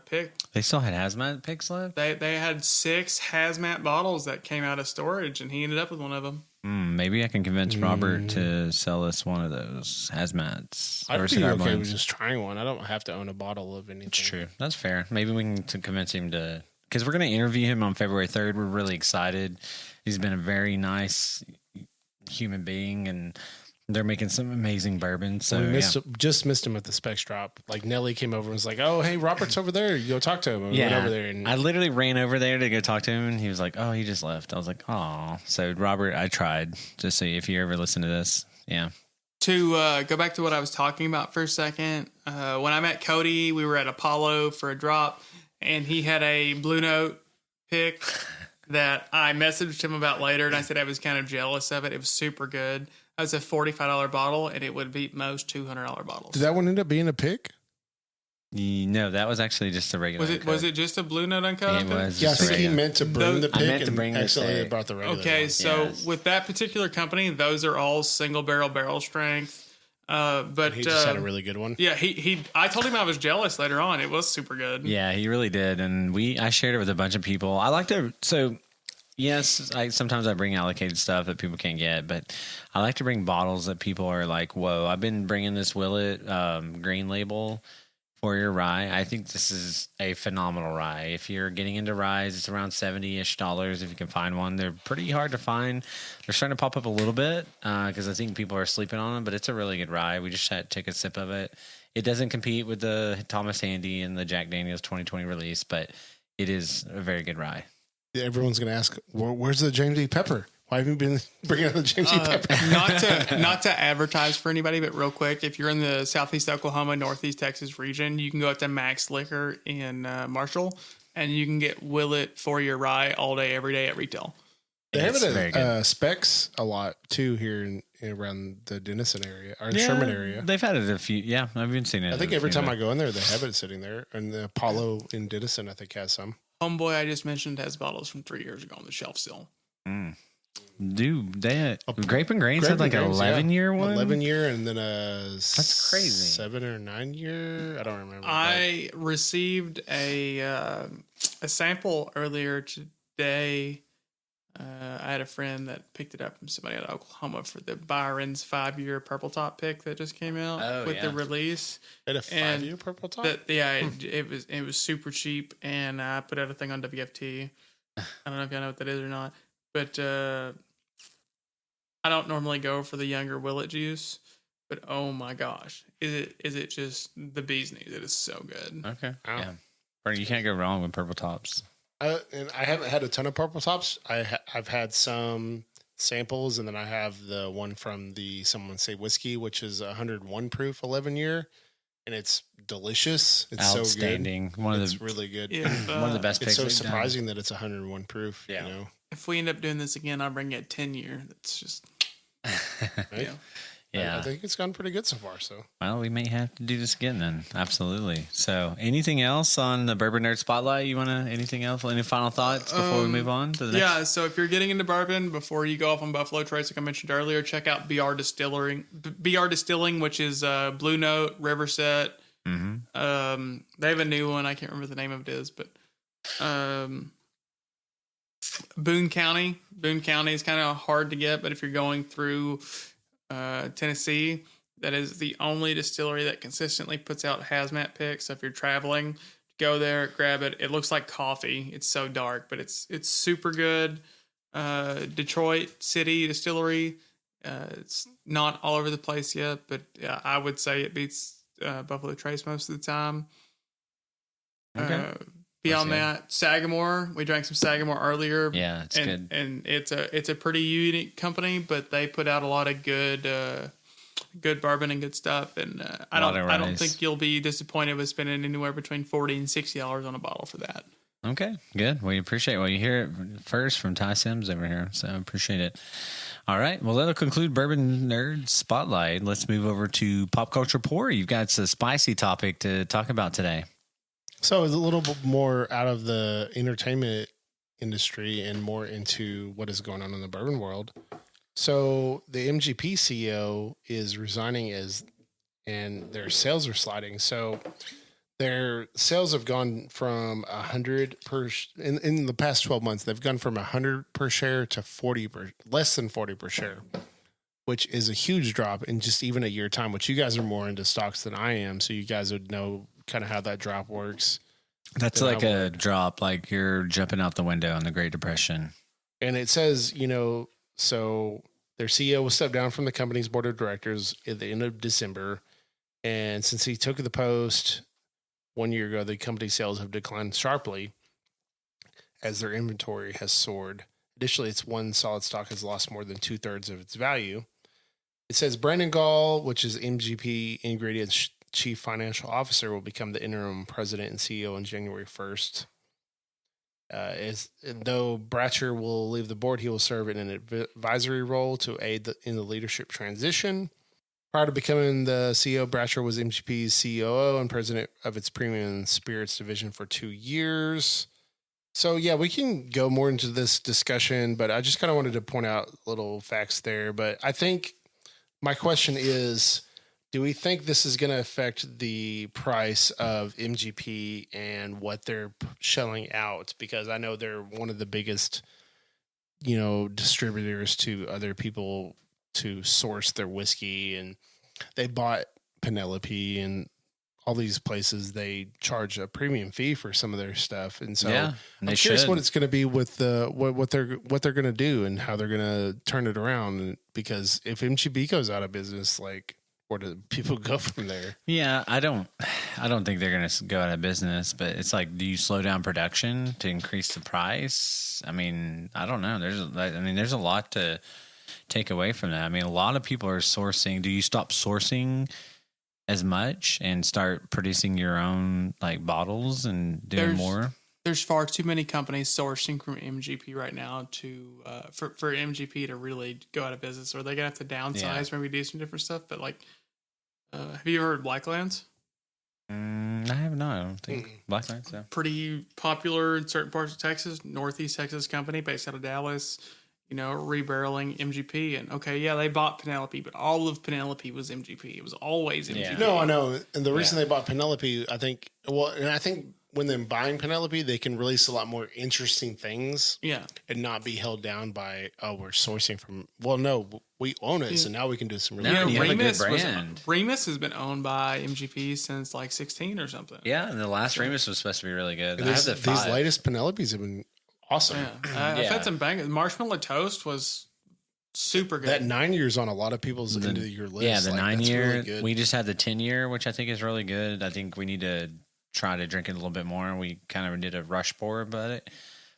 pick. They still had hazmat picks left? They had 6 hazmat bottles that came out of storage, and he ended up with one of them. Maybe I can convince Robert to sell us one of those hazmats. I'd be okay with just trying one. I don't have to own a bottle of anything. It's true. That's fair. Maybe we can convince him to, because we're going to interview him on February 3rd. We're really excited. He's been a very nice human being, and they're making some amazing bourbon. So we just missed him at the Specs drop. Like Nelly came over and was like, "Oh, hey, Robert's over there. You go talk to him." And we went over there, and I literally ran over there to go talk to him, and he was like, "Oh, he just left." I was like, "Oh." So Robert, I tried to see if you ever listen to this. Yeah. To go back to what I was talking about for a second, when I met Cody, we were at Apollo for a drop, and he had a Blue Note pick that I messaged him about later, and I said I was kind of jealous of it. It was super good. That was a $45 bottle, and it would beat most $200 bottles. Did that one end up being a pick? No, that was actually just a regular. Was it just a Blue Note uncut? It was. Yeah, I think he meant to bring the pick. I meant to bring accidentally brought the regular. Okay, one. so with that particular company, those are all single barrel strength. But he just had a really good one. Yeah, I told him I was jealous later on. It was super good. Yeah, he really did, and I shared it with a bunch of people. I like to Yes, sometimes I bring allocated stuff that people can't get, but I like to bring bottles that people are like, "Whoa, I've been bringing this Willet green label for your rye. I think this is a phenomenal rye. If you're getting into ryes, it's around $70-ish if you can find one. They're pretty hard to find. They're starting to pop up a little bit because I think people are sleeping on them, but it's a really good rye. We just had to take a sip of it. It doesn't compete with the Thomas Handy and the Jack Daniel's 2020 release, but it is a very good rye. Everyone's going to ask, where's the James E. Pepper? Why have you been bringing out the James E. Pepper? Not to advertise for anybody, but real quick, if you're in the Southeast Oklahoma, Northeast Texas region, you can go up to Max Liquor in Marshall, and you can get Willet for your rye all day, every day at retail. They have it at Specs a lot, too, here around the Denison area, or the Sherman area. They've had it a few. Yeah, I've been seeing it. I think every time I go in there, they have it sitting there. And the Apollo in Denison, I think, has some. Homeboy I just mentioned has bottles from 3 years ago on the shelf still. Dude, Grape and Grains had like an 11-year one? 11-year and then that's crazy. 7 or 9 year. I don't remember. I received a sample earlier today. I had a friend that picked it up from somebody out of Oklahoma for the Byron's 5-year Purple Top pick that just came out the release. It had a 5-year Purple Top? It was super cheap, and I put out a thing on WFT. I don't know if y'all know what that is or not, but I don't normally go for the younger Willet juice, but oh my gosh, is it just the bee's knees? It is so good. Okay, yeah, you can't go wrong with Purple Tops. And I haven't had a ton of Purple Tops. I've had some samples, and then I have the one from the Someone Say Whiskey, which is 101 proof 11-year, and it's delicious. It's outstanding. So good. It's really good. Yeah, one of the best picks. It's so surprising that it's 101 proof. Yeah. You know? If we end up doing this again, I'll bring you a 10-year. That's just right? Yeah. I think it's gone pretty good so far. So, well, we may have to do this again then. Absolutely. So, anything else on the Bourbon Nerd Spotlight? You want to, anything else? Any final thoughts before we move on to the next? Yeah, so if you're getting into bourbon, before you go off on Buffalo Trace, like I mentioned earlier, check out BR Distilling, which is Blue Note, Riverset. Mm-hmm. They have a new one. I can't remember the name of it is, but Boone County. Boone County is kind of hard to get, but if you're going through Tennessee, that is the only distillery that consistently puts out hazmat picks. So if you're traveling, go there, grab it. It looks like coffee. It's so dark, but it's super good. Detroit City Distillery. It's not all over the place yet, but I would say it beats Buffalo Trace most of the time. Okay. Beyond that, Sagamore. We drank some Sagamore earlier. Yeah, it's good. And it's a pretty unique company, but they put out a lot of good bourbon and good stuff. And I don't think you'll be disappointed with spending anywhere between $40 and $60 on a bottle for that. Okay, good. We appreciate it. Well, you hear it first from Ty Sims over here, so appreciate it. All right, well, that'll conclude Bourbon Nerd Spotlight. Let's move over to Pop Culture Pour. You've got a spicy topic to talk about today. So it's a little bit more out of the entertainment industry and more into what is going on in the bourbon world. So the MGP CEO is resigning and their sales are sliding. So their sales have gone from 100 in the past 12 months. They've gone from 100 per share to less than 40 per share, which is a huge drop in just even a year time, which you guys are more into stocks than I am. So you guys would know kind of how that drop works. That's like a drop, like you're jumping out the window in the Great Depression. And it says, so their CEO will step down from the company's board of directors at the end of December. And since he took the post 1 year ago, the company's sales have declined sharply as their inventory has soared. Additionally, its one solid stock has lost more than 2/3 of its value. It says Brandon Gall, which is MGP Ingredients Chief Financial Officer, will become the interim president and CEO on January 1st. Though Bratcher will leave the board, he will serve in an advisory role to aid in the leadership transition. Prior to becoming the CEO, Bratcher was MGP's COO and president of its premium spirits division for 2 years. So, yeah, we can go more into this discussion, but I just kind of wanted to point out little facts there. But I think my question is, do we think this is going to affect the price of MGP and what they're shelling out? Because I know they're one of the biggest, distributors to other people to source their whiskey, and they bought Penelope and all these places. They charge a premium fee for some of their stuff, and so I'm curious what it's going to be with what they're going to do and how they're going to turn it around. Because if MGP goes out of business, where do people go from there? Yeah, I don't think they're going to go out of business, but it's like, do you slow down production to increase the price? I mean, I don't know. There's a lot to take away from that. I mean, a lot of people are sourcing. Do you stop sourcing as much and start producing your own bottles and doing more? There's far too many companies sourcing from MGP right now to for MGP to really go out of business, or they're gonna have to downsize, maybe do some different stuff. But have you heard of Blacklands? I have not. I don't think Blacklands. Yeah. Pretty popular in certain parts of Texas, Northeast Texas company based out of Dallas. Rebarreling MGP, and they bought Penelope, but all of Penelope was MGP. It was always MGP. Yeah. No, I know, and the reason they bought Penelope, I think when they're buying Penelope, they can release a lot more interesting things. Yeah. And not be held down by, we're sourcing from, we own it, so now we can do some really you have a good brand. Remus has been owned by MGP since 16 or something. Yeah, and the last Remus was supposed to be really good. These latest Penelopes have been awesome. Yeah. I've had some bangers. Marshmallow Toast was super good. That 9 years on a lot of people's end of year list. Yeah, the 9 year. Really, we just had the 10 year, which I think is really good. I think we need to try to drink it a little bit more. We kind of did a rush pour about it.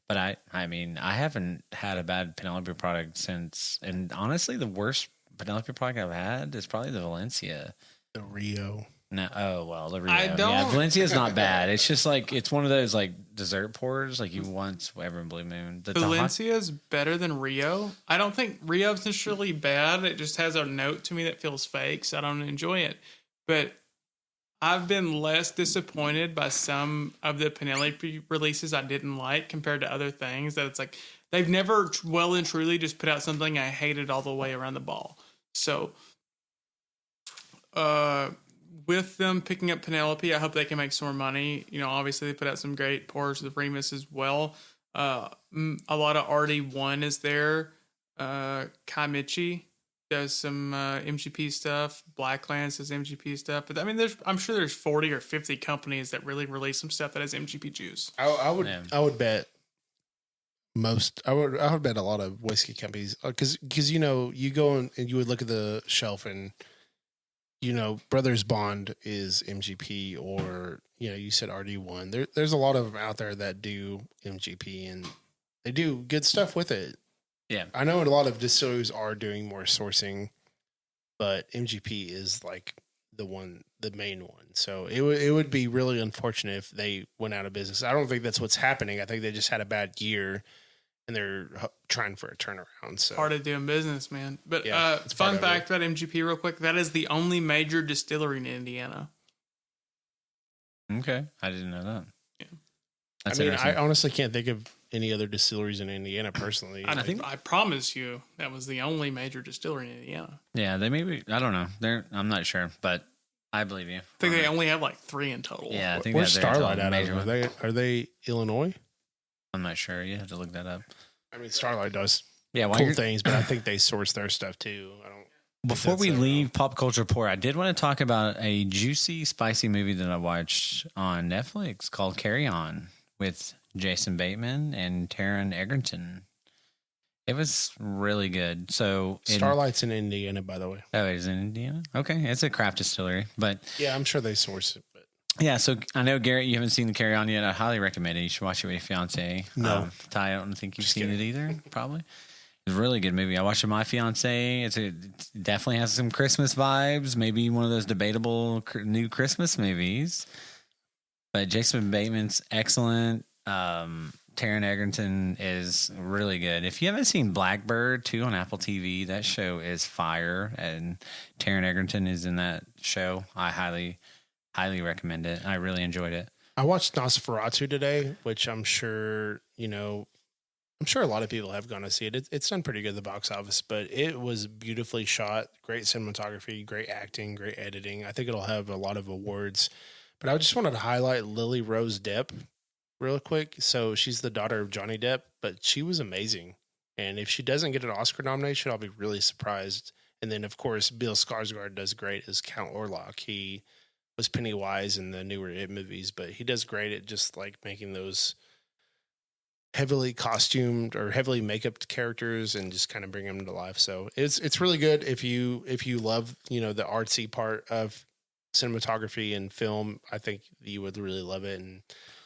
But I mean, I haven't had a bad Penelope product since, and honestly, the worst Penelope product I've had is probably the Valencia. The Rio. No, oh well, the Rio. I don't- Yeah, Valencia's not bad. It's just like it's one of those like dessert pours like you want ever in Blue Moon. Valencia's better than Rio. I don't think Rio's necessarily bad. It just has a note to me that feels fake, so I don't enjoy it. But I've been less disappointed by some of the Penelope releases I didn't like compared to other things that it's like they've never well and truly just put out something I hated all the way around the ball. So, with them picking up Penelope, I hope they can make some more money. You know, obviously they put out some great pours with Remus as well. A lot of RD1 is there. Kai Michi does some MGP stuff. Blacklands does MGP stuff. But I mean, I'm sure there's 40 or 50 companies that really release some stuff that has MGP juice. I would bet I would bet a lot of whiskey companies because you know you go and you would look at the shelf and you know Brothers Bond is MGP or you know you said RD1. There's a lot of them out there that do MGP and they do good stuff with it. Yeah, I know a lot of distilleries are doing more sourcing, but MGP is like the main one. So it would be really unfortunate if they went out of business. I don't think that's what's happening. I think they just had a bad year and they're trying for a turnaround. So Part of doing business, man. But Yeah, it's part fun of fact about MGP real quick, that is the only major distillery in Indiana. Okay, I didn't know that. Yeah. That's I mean, interesting. I honestly can't think of any other distilleries in Indiana personally. I promise you that was the only major distillery in Indiana. Yeah, they maybe I don't know. I'm not sure, but I believe you. I think they only have like 3 in total. Yeah, I think Where's that's their Starlight total out major of? one. Are they Illinois? I'm not sure. You have to look that up. I mean, Starlight does Yeah, while cool you're, things, but I think they source their stuff too. I don't. before that's we it, leave pop culture pour, I did want to talk about a juicy, spicy movie that I watched on Netflix called Carry On with Jason Bateman and Taron Egerton. It was really good. So Starlight's in Indiana, by the way. Oh, it is in Indiana? Okay. It's a craft distillery. But Yeah, I'm sure they source it, but yeah, so I know, Garrett, you haven't seen the Carry On yet. I highly recommend it. You should watch it with your fiance. No. Ty, I don't think you've Just seen kidding. it either, probably. It's a really good movie. I watched it with my fiance. It definitely has some Christmas vibes. Maybe one of those debatable new Christmas movies. But Jason Bateman's excellent. Taron Egerton is really good. If you haven't seen Blackbird 2 on Apple TV, that show is fire. And Taron Egerton is in that show. I highly recommend it. I really enjoyed it. I watched Nosferatu today, which I'm sure a lot of people have gone to see it. It's done pretty good at the box office, but it was beautifully shot, great cinematography, great acting, great editing. I think it'll have a lot of awards. But I just wanted to highlight Lily Rose Depp real quick. So she's the daughter of Johnny Depp, but she was amazing. And if she doesn't get an Oscar nomination, I'll be really surprised. And then, of course, Bill Skarsgård does great as Count Orlok. He was Pennywise in the newer It movies, but he does great at just like making those heavily costumed or heavily makeup characters and just kind of bring them to life. So it's really good if you love, you know, the artsy part of cinematography and film. I think you would really love it. And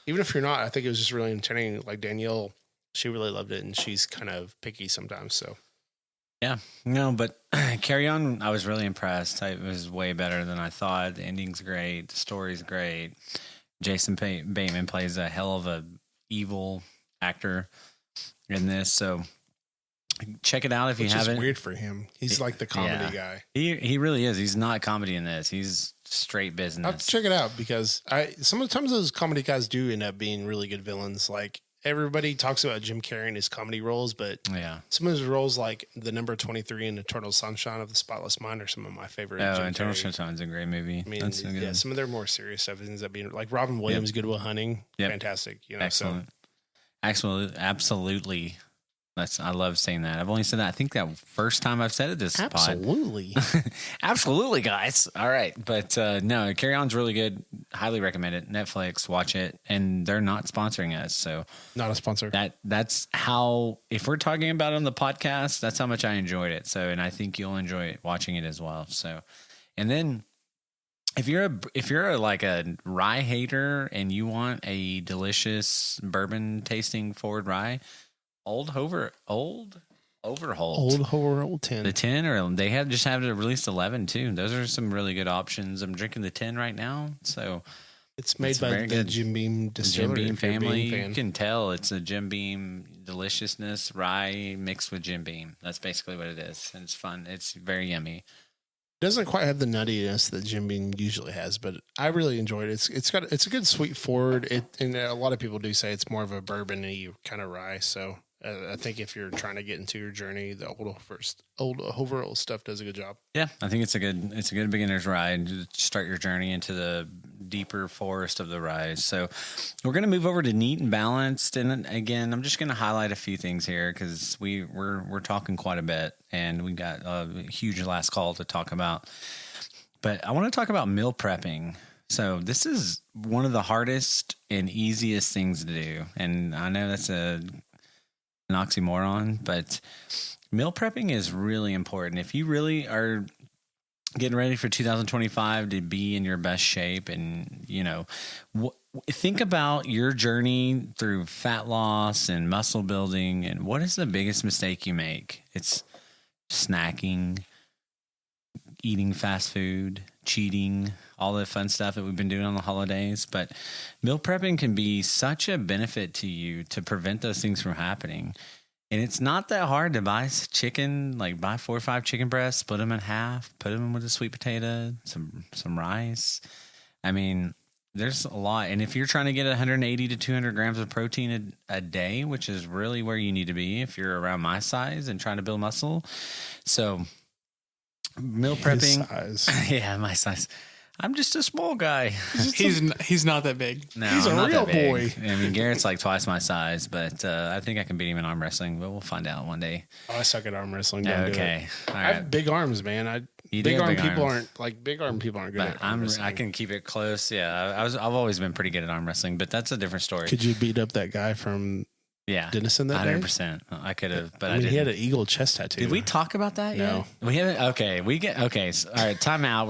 even if you're not, I think it was just really entertaining. Like Danielle, she really loved it, and she's kind of picky sometimes. So Yeah, no, but Carry On, I was really impressed. It was way better than I thought. The ending's great. The story's great. Jason Bateman plays a hell of a evil actor in this. So check it out if you which is haven't. weird for him. He's like the comedy guy. He really is. He's not comedy in this. He's straight I have business. to check it out because sometimes those comedy guys do end up being really good villains. Like everybody talks about Jim Carrey and his comedy roles, but Yeah. some of his roles, like the number 23 in Eternal Sunshine of the Spotless Mind, are some of my favorite. Oh, Jim Eternal Carrey. Sunshine's a great movie. I mean, That's a good yeah, one. some of their more serious stuff ends up being like Robin Williams, Good Will Hunting, Yep. fantastic. You know, Excellent. Absolutely. I love saying that. I've only said that. I think that first time I've said it this pod. absolutely. Absolutely, guys. All right. But no, Carry On's really good. Highly recommend it. Netflix, watch it. And they're not sponsoring us. So Not a sponsor. that's how, if we're talking about it on the podcast, that's how much I enjoyed it. So, and I think you'll enjoy it, watching it as well. So, and then if you're like a rye hater and you want a delicious bourbon tasting forward rye, Old Overholt. Old 10. The 10, or they have just have it released 11 too. Those are some really good options. I'm drinking the 10 right now, so It's made by very the good. Jim Beam distillery. Jim Beam if you're a family. Beam You fan. can tell it's a Jim Beam deliciousness rye mixed with Jim Beam. That's basically what it is, and it's fun. It's very yummy. Doesn't quite have the nuttiness that Jim Beam usually has, but I really enjoyed it. It's a good sweet forward. And a lot of people do say it's more of a bourbon-y kind of rye. So I think if you're trying to get into your journey, the old overall stuff does a good job. Yeah, I think it's a good beginner's ride to start your journey into the deeper forest of the rye. So we're going to move over to neat and balanced. And again, I'm just going to highlight a few things here because we're talking quite a bit, and we got a huge last call to talk about. But I want to talk about meal prepping. So this is one of the hardest and easiest things to do, and I know that's an oxymoron, but meal prepping is really important. If you really are getting ready for 2025 to be in your best shape, and think about your journey through fat loss and muscle building, and what is the biggest mistake you make? It's snacking, eating fast food, cheating, all the fun stuff that we've been doing on the holidays. But meal prepping can be such a benefit to you to prevent those things from happening. And it's not that hard to buy chicken, like buy 4 or 5 chicken breasts, split them in half, put them with a sweet potato, some rice. I mean, there's a lot. And if you're trying to get 180 to 200 grams of protein a day, which is really where you need to be if you're around my size and trying to build muscle. So meal prepping. His size. Yeah, my size. I'm just a small guy. He's not that big. No, He's I'm a not real that big. boy. I mean, Garrett's like twice my size, but I think I can beat him in arm wrestling, but we'll find out one day. Oh, I suck at arm wrestling. Don't do it. Okay. All I right. have big arms, man. You do Big have arm big people arms. big arm people aren't good But at arm wrestling. I can keep it close. Yeah. I've always been pretty good at arm wrestling, but that's a different story. Could you beat up that guy from Yeah. Denison that day? 100%. I could have, but I mean, didn't. he had an eagle chest tattoo. Did we talk about that No. yet? We haven't. Okay. So, all right. Time out.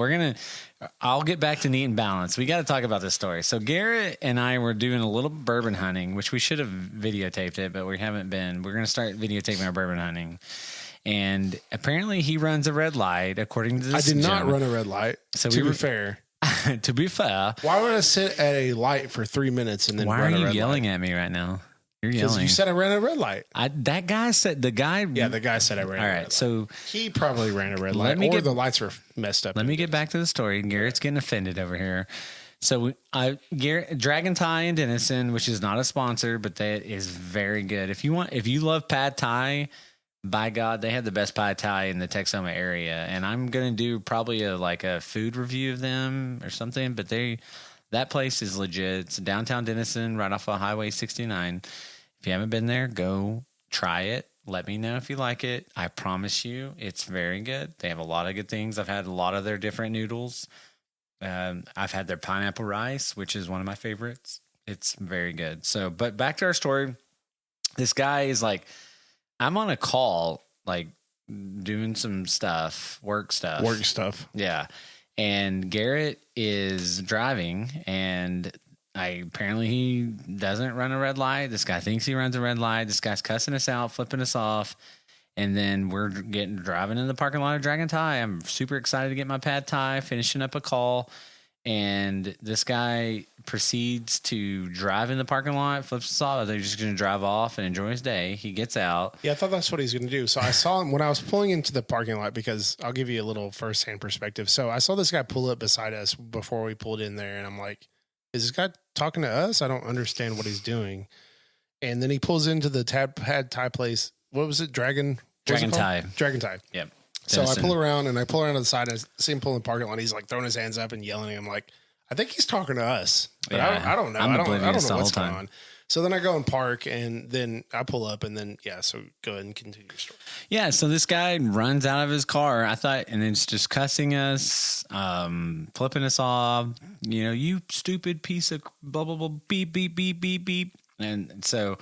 I'll get back to neat and balanced. We got to talk about this story. So Garrett and I were doing a little bourbon hunting, which we should have videotaped it, but we haven't been. We're going to start videotaping our bourbon hunting. And apparently he runs a red light, according to this I did not gentleman. run a red light. So to we be were- fair, To be fair, why would I sit at a light for 3 minutes and then why are run a you red yelling light? at me right now? You're Because yelling. you said I ran a red light. That guy said the guy. Yeah, the guy said I ran All a red right. light. So He probably ran a red light, me or get- the lights were messed up. let me get back to the story. Garrett's getting offended over here. So Garrett, Dragon Thai in Denison, which is not a sponsor, but that is very good. If you love pad thai, by God, they have the best pad thai in the Texoma area. And I'm gonna do probably a food review of them or something. But that place is legit. It's downtown Denison, right off of Highway 69. If you haven't been there, go try it. Let me know if you like it. I promise you, it's very good. They have a lot of good things. I've had a lot of their different noodles. I've had their pineapple rice, which is one of my favorites. It's very good. So, but back to our story. This guy is like, I'm on a call, like doing some stuff, work stuff. Yeah. And Garrett is driving, and apparently he doesn't run a red light. This guy thinks he runs a red light. This guy's cussing us out, flipping us off. And then we're driving in the parking lot of Dragon Thai. I'm super excited to get my pad thai, finishing up a call. And this guy proceeds to drive in the parking lot, flips us off. They're just going to drive off and enjoy his day. He gets out. Yeah, I thought that's what he's going to do. So I saw him when I was pulling into the parking lot, because I'll give you a little firsthand perspective. So I saw this guy pull up beside us before we pulled in there, and I'm like, is this guy talking to us? I don't understand what he's doing. And then he pulls into the pad thai place. What was it? Dragon Thai. Dragon Thai. Yep. So I Denison. pull around to the side. And I see him pulling the parking lot. He's like throwing his hands up and yelling. I'm like, I think he's talking to us. But Yeah, I don't know. I'm I don't oblivious the know whole what's going time. on. So then I go and park, and then I pull up, and then so go ahead and continue your story. Yeah, so this guy runs out of his car. And it's just cussing us, flipping us off. You stupid piece of blah blah blah, beep beep beep beep beep. And so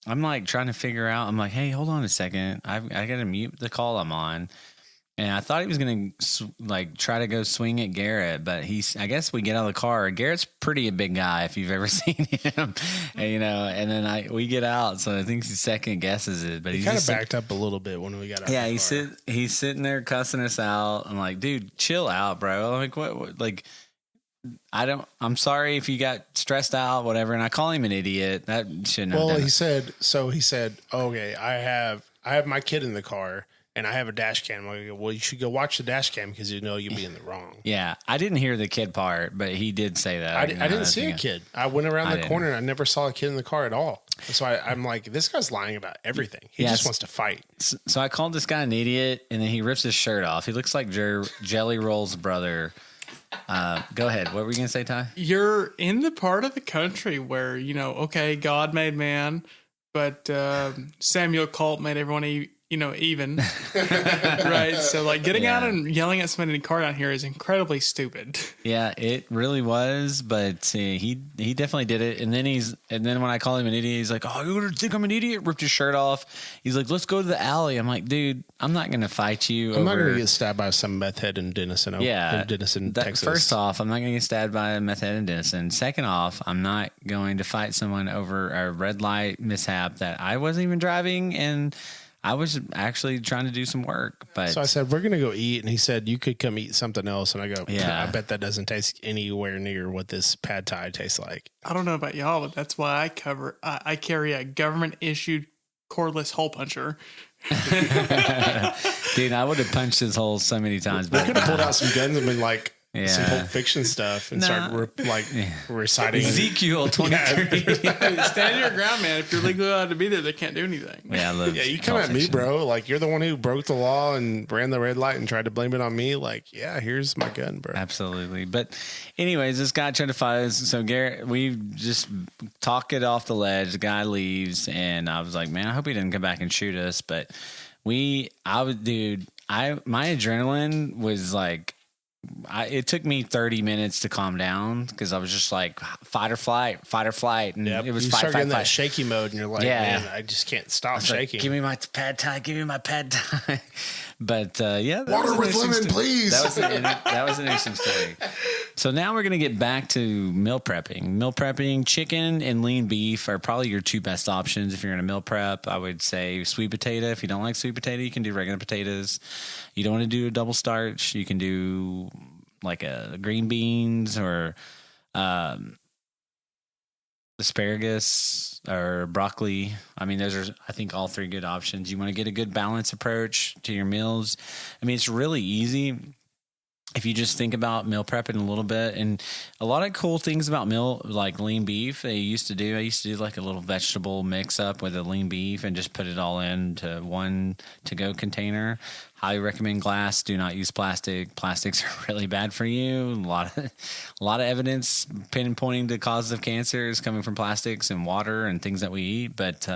I'm like trying to figure out. I'm like, hey, hold on a second. I got to mute the call I'm on. And I thought he was going to like try to go swing at Garrett, but I guess we get out of the car. Garrett's pretty a big guy if you've ever seen him, and, and then we get out. So I think he second guesses it, but he kind of backed up a little bit when we got out. Yeah. He's sitting there cussing us out. I'm like, dude, chill out, bro. I'm like, what like, I'm sorry if you got stressed out, whatever. And I call him an idiot. That shouldn't have done he said, okay, I have my kid in the car. And I have a dash cam. I'm like, well, you should go watch the dash cam because you'll be in the wrong. Yeah. I didn't hear the kid part, but he did say that. I didn't see a kid. I went around the corner and I never saw a kid in the car at all. So I'm like, this guy's lying about everything. He just wants to fight. So I called this guy an idiot, and then he rips his shirt off. He looks like Jelly Roll's brother. Go ahead. What were you going to say, Ty? You're in the part of the country where, okay, God made man, but Samuel Colt made everyone even. Right? So, like, getting out and yelling at somebody in a car down here is incredibly stupid. Yeah, it really was, but he definitely did it. And then when I call him an idiot, he's like, "Oh, you're gonna think I'm an idiot?" Ripped his shirt off. He's like, "Let's go to the alley." I'm like, "Dude, I'm not gonna fight you. I'm not gonna get stabbed by some meth head in Denison. Texas. First off, I'm not gonna get stabbed by a meth head in Denison. Second off, I'm not going to fight someone over a red light mishap that I wasn't even driving and I was actually trying to do some work." But so I said, "We're going to go eat." And he said, "You could come eat something else." And I go, "Yeah, I bet that doesn't taste anywhere near what this pad thai tastes like." I don't know about y'all, but that's why I carry a government issued cordless hole puncher. Dude, I would have punched his hole so many times. We could have pulled out some guns and been like, some Pulp Fiction stuff and start reciting Ezekiel 23. Stand your ground, man. If you're legally allowed to be there, they can't do anything. Yeah, you come at me, bro. Like, you're the one who broke the law and ran the red light and tried to blame it on me. Like, yeah, here's my gun, bro. Absolutely. But anyways, this guy tried to fight us. So Garrett, we just talk it off the ledge. The guy leaves, and I was like, man, I hope he didn't come back and shoot us. But my adrenaline was like, it took me 30 minutes to calm down because I was just like fight or flight, and it was you fight, start fight, getting fight. that shaky mode, and you're like, man, I just can't stop shaking. Like, give me my pad thai. But water with lemon, please. That was an interesting story. So now we're gonna get back to meal prepping. Chicken and lean beef are probably your two best options if you're in a meal prep. I would say sweet potato. If you don't like sweet potato, you can do regular potatoes. You don't want to do a double starch, you can do like a green beans or asparagus or broccoli. I mean, those are, I think, all three good options. You want to get a good balance approach to your meals. I mean, it's really easy if you just think about meal prepping a little bit. And a lot of cool things about like lean beef, I used to do like a little vegetable mix up with a lean beef and just put it all into one to-go container. Highly recommend glass. Do not use plastic. Plastics are really bad for you. A lot of evidence pinpointing the causes of cancer is coming from plastics and water and things that we eat. But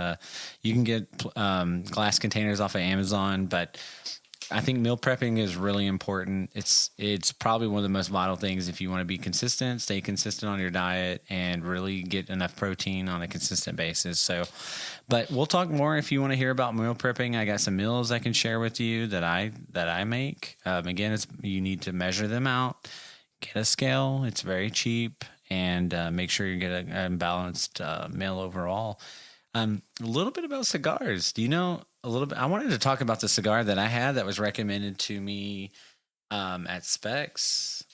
you can get glass containers off of Amazon. But I think meal prepping is really important. It's probably one of the most vital things if you want to be consistent, stay consistent on your diet, and really get enough protein on a consistent basis. So, but we'll talk more if you want to hear about meal prepping. I got some meals I can share with you that I make. Again, you need to measure them out, get a scale. It's very cheap, and make sure you get a balanced meal overall. A little bit about cigars. Do you know a little bit? I wanted to talk about the cigar that I had that was recommended to me at Specs.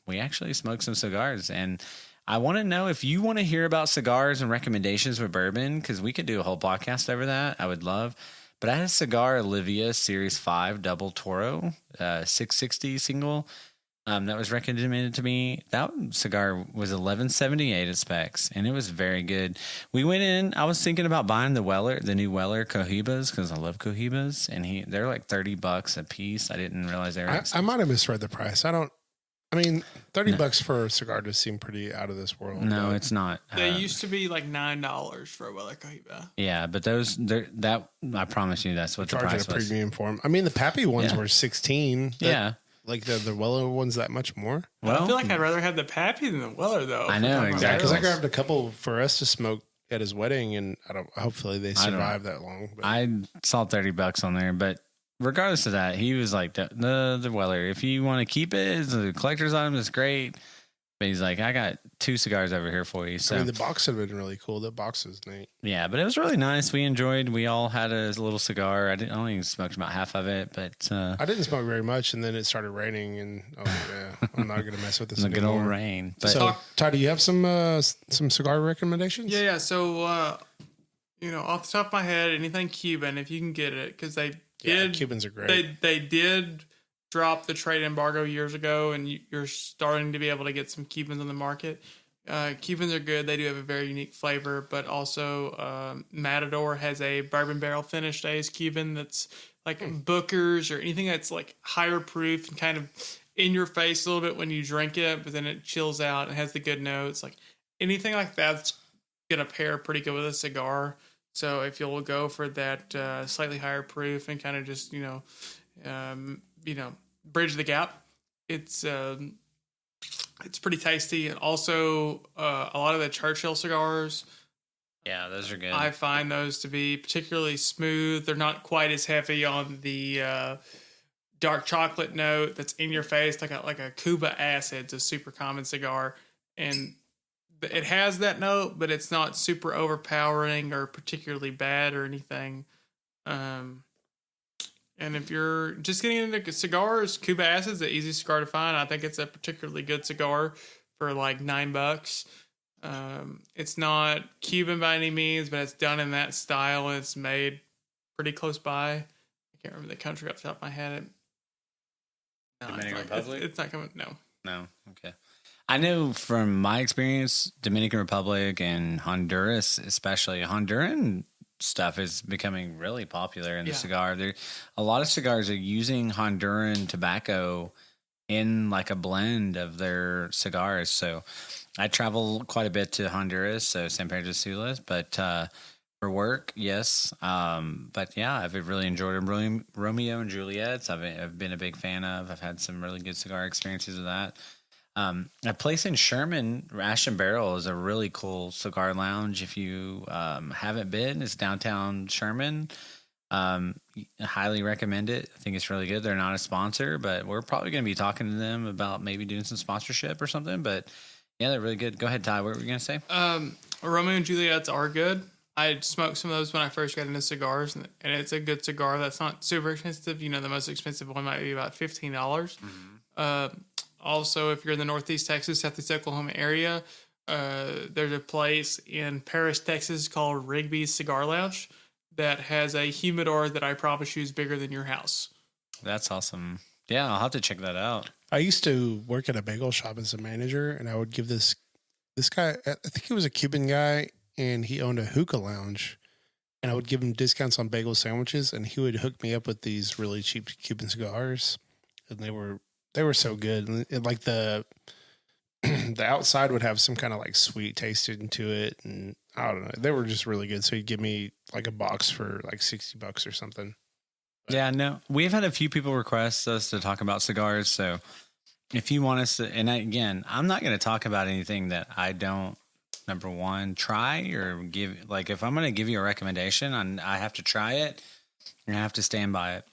We actually smoked some cigars, and I want to know if you want to hear about cigars and recommendations with bourbon, because we could do a whole podcast over that. I would love. But I had a cigar, Olivia Series 5 Double Toro, 660 single. That was recommended to me. That cigar was $11.78 at Specs, and it was very good. We went in. I was thinking about buying the new Weller Cohibas because I love Cohibas, and they're like $30 a piece. I didn't realize they were. I might have misread the price. $30 for a cigar does seem pretty out of this world. No, it's not. They used to be like $9 for a Weller Cohiba. Yeah, but I promise you, that's what the price was. Charging a premium for them. I mean, the Pappy ones were 16. Yeah. Like the Weller one's that much more? Well, I feel like I'd rather have the Pappy than the Weller, though. I know, exactly. Because I grabbed a couple for us to smoke at his wedding, and hopefully they survive that long. But. I saw $30 on there, but regardless of that, he was like the Weller. If you want to keep it as a collector's item, it's great. But he's like, I got 2 cigars over here for you. So I mean, the box would have been really cool. The box was neat. yeah, but it was really nice. We all had a little cigar. I only smoked about half of it, but I didn't smoke very much, and then it started raining, and yeah, I'm not going to mess with this the anymore. good old rain. But So, Ty, do you have some cigar recommendations? Yeah. So, off the top of my head, anything Cuban, if you can get it, because Cubans are great. They did drop the trade embargo years ago, and you're starting to be able to get some Cubans on the market. Cubans are good. They do have a very unique flavor, but also Matador has a bourbon barrel finished aged Cuban that's like Booker's or anything that's like higher proof and kind of in your face a little bit when you drink it, but then it chills out and has the good notes. Like anything like that's gonna pair pretty good with a cigar. So if you'll go for that slightly higher proof and kind of just bridge the gap, it's pretty tasty. And also a lot of the Churchill cigars, yeah, those are good. I find those to be particularly smooth. They're not quite as heavy on the dark chocolate note that's in your face, like a Cuba Acid's a super common cigar, and it has that note, but it's not super overpowering or particularly bad or anything. And if you're just getting into cigars, Cuba Acid's an easy cigar to find. I think it's a particularly good cigar for like $9. It's not Cuban by any means, but it's done in that style and it's made pretty close by. I can't remember the country off the top of my head. Dominican Republic? It's not coming. No. Okay. I know from my experience, Dominican Republic and Honduras, especially Honduran stuff, is becoming really popular in the cigar. A lot of cigars are using Honduran tobacco in like a blend of their cigars. So I travel quite a bit to Honduras, so San Pedro Sula, but for work, yes. But yeah, I've really enjoyed them. Romeo and Juliet's I've been a big fan of. I've had some really good cigar experiences with that. A place in Sherman, Ash and Barrel, is a really cool cigar lounge. If you haven't been, it's downtown Sherman. I highly recommend it. I think it's really good. They're not a sponsor, but we're probably going to be talking to them about maybe doing some sponsorship or something. But yeah, they're really good. Go ahead, Ty. What were you going to say? Romeo and Juliet's are good. I smoked some of those when I first got into cigars, and it's a good cigar. That's not super expensive. The most expensive one might be about $15. Mm-hmm. Also, if you're in the Northeast Texas, Southeast Oklahoma area, there's a place in Paris, Texas called Rigby's Cigar Lounge that has a humidor that I promise you is bigger than your house. That's awesome. Yeah, I'll have to check that out. I used to work at a bagel shop as a manager, and I would give this guy, I think he was a Cuban guy, and he owned a hookah lounge, and I would give him discounts on bagel sandwiches, and he would hook me up with these really cheap Cuban cigars, and they were so good. And like the outside would have some kind of like sweet taste into it, and I don't know, they were just really good. So he'd give me like a box for like $60 or something. Yeah, no, we've had a few people request us to talk about cigars. So if you want us to, and again, I'm not going to talk about anything that I don't, number one, try or give. Like if I'm going to give you a recommendation, I have to try it and I have to stand by it.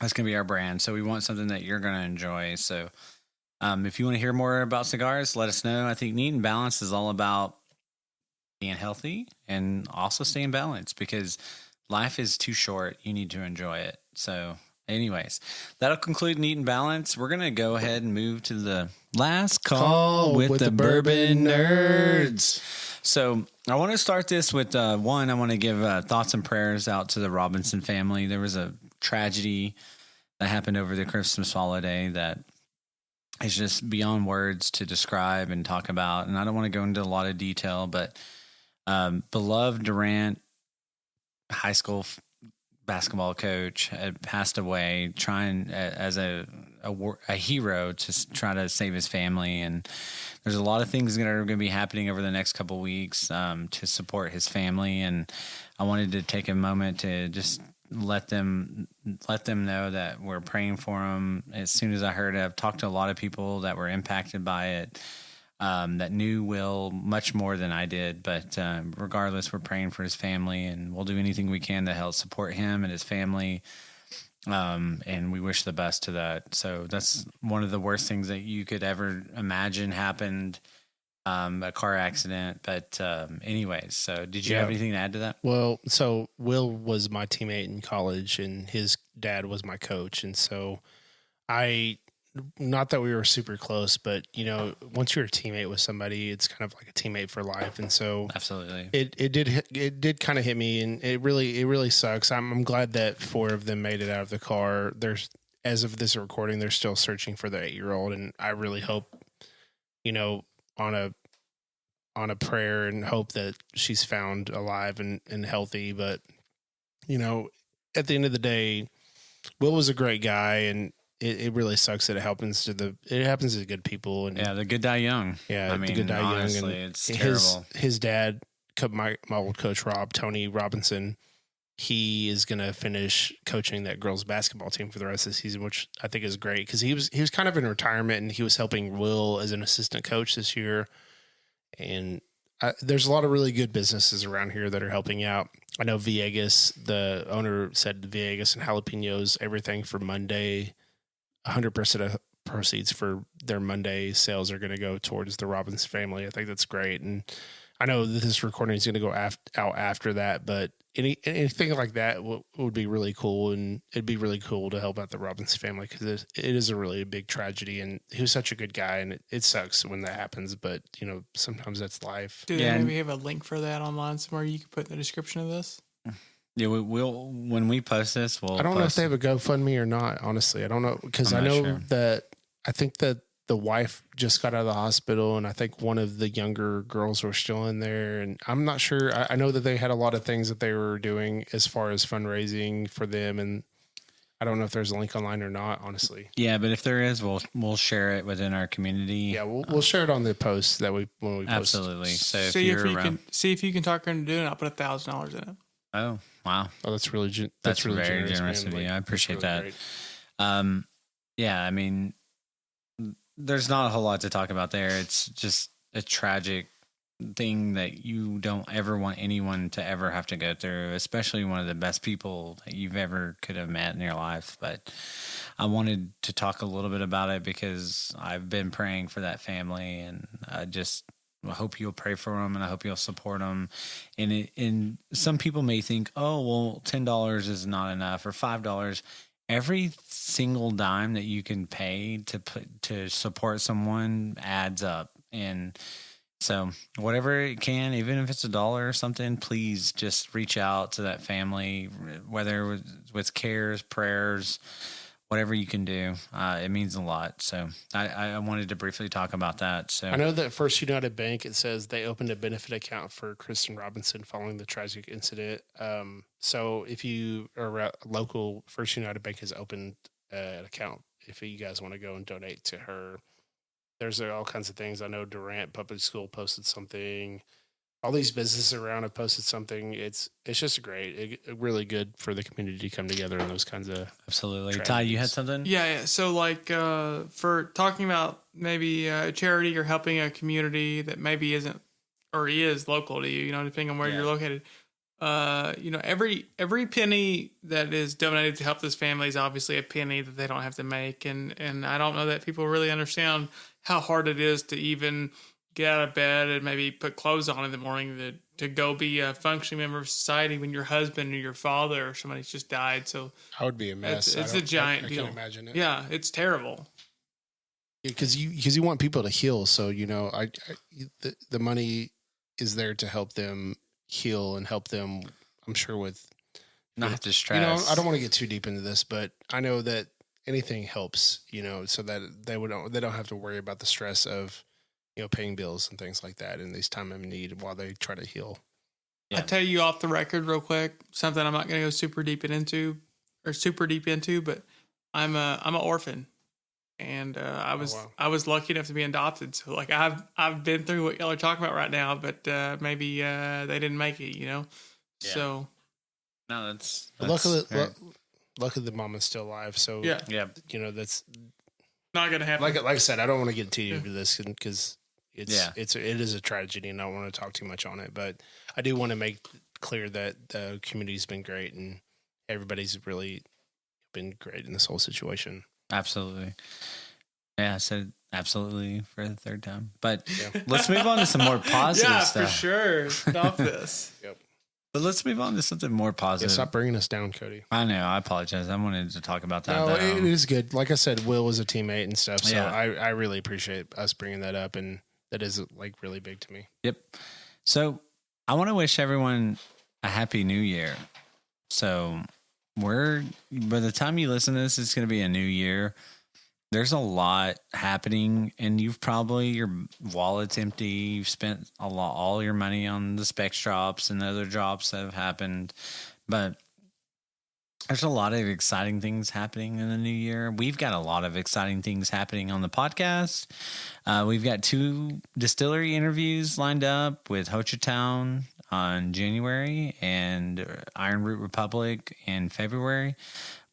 That's going to be our brand. So we want something that you're going to enjoy. So if you want to hear more about cigars, let us know. I think Neat and Balanced is all about being healthy and also staying balanced, because life is too short. You need to enjoy it. So anyways, that'll conclude Neat and Balanced. We're going to go ahead and move to the last call with the Bourbon Nerds. So I want to start this with one. I want to give thoughts and prayers out to the Robinson family. There was a tragedy that happened over the Christmas holiday that is just beyond words to describe and talk about. And I don't want to go into a lot of detail, but beloved Durant high school basketball coach had passed away trying as a hero to try to save his family. And there's a lot of things that are going to be happening over the next couple of weeks to support his family. And I wanted to take a moment to just let them know that we're praying for him. As soon as I heard it, I've talked to a lot of people that were impacted by it, that knew Will much more than I did. But regardless, we're praying for his family, and we'll do anything we can to help support him and his family. And we wish the best to that. So that's one of the worst things that you could ever imagine happened, a car accident. But anyways, so did you have anything to add to that? Well, so Will was my teammate in college and his dad was my coach. And so not that we were super close, but once you're a teammate with somebody, it's kind of like a teammate for life. And so absolutely, it did kind of hit me, and it really sucks. I'm glad that 4 of them made it out of the car. There's, as of this recording, they're still searching for the 8-year-old, and I really hope, on a prayer and hope that she's found alive and healthy. But at the end of the day, Will was a great guy, and it really sucks that it happens to good people. And the good die young. Yeah, I mean, the good die honestly, young. And it's terrible. His dad, my old coach Tony Robinson, he is going to finish coaching that girls basketball team for the rest of the season, which I think is great because he was kind of in retirement and he was helping Will as an assistant coach this year. And there's a lot of really good businesses around here that are helping out. I know Villegas, the owner said Villegas and Jalapenos, everything for Monday, 100% of proceeds for their Monday sales are going to go towards the Robbins family. I think that's great. And I know that this recording is going to go out after that, but anything like that would be really cool. And it'd be really cool to help out the Robbins family because it is a really big tragedy. And he was such a good guy, and it sucks when that happens, but sometimes that's life. Do they maybe have a link for that online somewhere you could put in the description of this? Yeah, we'll when we post this, I don't know if they have a GoFundMe or not. Honestly, I don't know because I know that I think that the wife just got out of the hospital, and I think one of the younger girls were still in there. And I'm not sure. I know that they had a lot of things that they were doing as far as fundraising for them, and I don't know if there's a link online or not. Honestly, yeah, but if there is, we'll share it within our community. Yeah, we'll share it on the post when we post. Absolutely. So see if you can talk her into doing it. I'll put $1,000 in it. Oh wow! Oh, that's really that's really very generous of you. I appreciate that. Yeah, I mean, there's not a whole lot to talk about there. It's just a tragic thing that you don't ever want anyone to ever have to go through, especially one of the best people that you've ever could have met in your life. But I wanted to talk a little bit about it because I've been praying for that family, and I hope you'll pray for them, and I hope you'll support them. And some people may think, oh, well, $10 is not enough, or $5. Every single dime that you can pay to support someone adds up. And so whatever it can, even if it's $1 or something, please just reach out to that family, whether with cares, prayers, whatever you can do. It means a lot. So I wanted to briefly talk about that. So I know that First United Bank, it says they opened a benefit account for Kristen Robinson following the tragic incident. So if you are local, First United Bank has opened an account if you guys want to go and donate to her. There's all kinds of things. I know Durant Public School posted something. All these businesses around have posted something. It's just really good for the community to come together in those kinds of absolutely. tragedies. Ty, you had something? Yeah. So like for talking about maybe a charity or helping a community that maybe isn't or is local to you, depending on where you're located. Every penny that is donated to help this family is obviously a penny that they don't have to make, and I don't know that people really understand how hard it is to even get out of bed and maybe put clothes on in the morning to go be a functioning member of society when your husband or your father or somebody's just died. So I would be a mess. It's a giant deal. I can't imagine it. Yeah, it's terrible. Because you want people to heal, so the money is there to help them heal and help them. I'm sure with not to stress. I don't want to get too deep into this, but I know that anything helps. So that they don't have to worry about the stress of paying bills and things like that in these time of need while they try to heal. Yeah. I'll tell you off the record real quick, something I'm not going to go super deep into, but I'm an orphan, and I was lucky enough to be adopted. So like I've been through what y'all are talking about right now, but maybe they didn't make it, Yeah. So no, that's luckily the mom is still alive. So yeah, that's not going to happen. Like I said, I don't want to get too deep into this because it is a tragedy, and I don't want to talk too much on it. But I do want to make clear that the community's been great, and everybody's really been great in this whole situation. Absolutely. Yeah, I said absolutely for the third time. But let's move on to some more positive stuff. Yeah, for sure. Stop this. Yep. But let's move on to something more positive. Yeah, stop bringing us down, Cody. I know. I apologize. I wanted to talk about that. No, it is good. Like I said, Will was a teammate and stuff. So Yeah. I really appreciate us bringing that up. And that is like really big to me. Yep. So I want to wish everyone a happy new year. So by the time you listen to this, it's going to be a new year. There's a lot happening, and your wallet's empty. You've spent all your money on the specs drops and other drops that have happened, but there's a lot of exciting things happening in the new year. We've got a lot of exciting things happening on the podcast. We've got 2 distillery interviews lined up with Ho Chi Town on January and Iron Root Republic in February.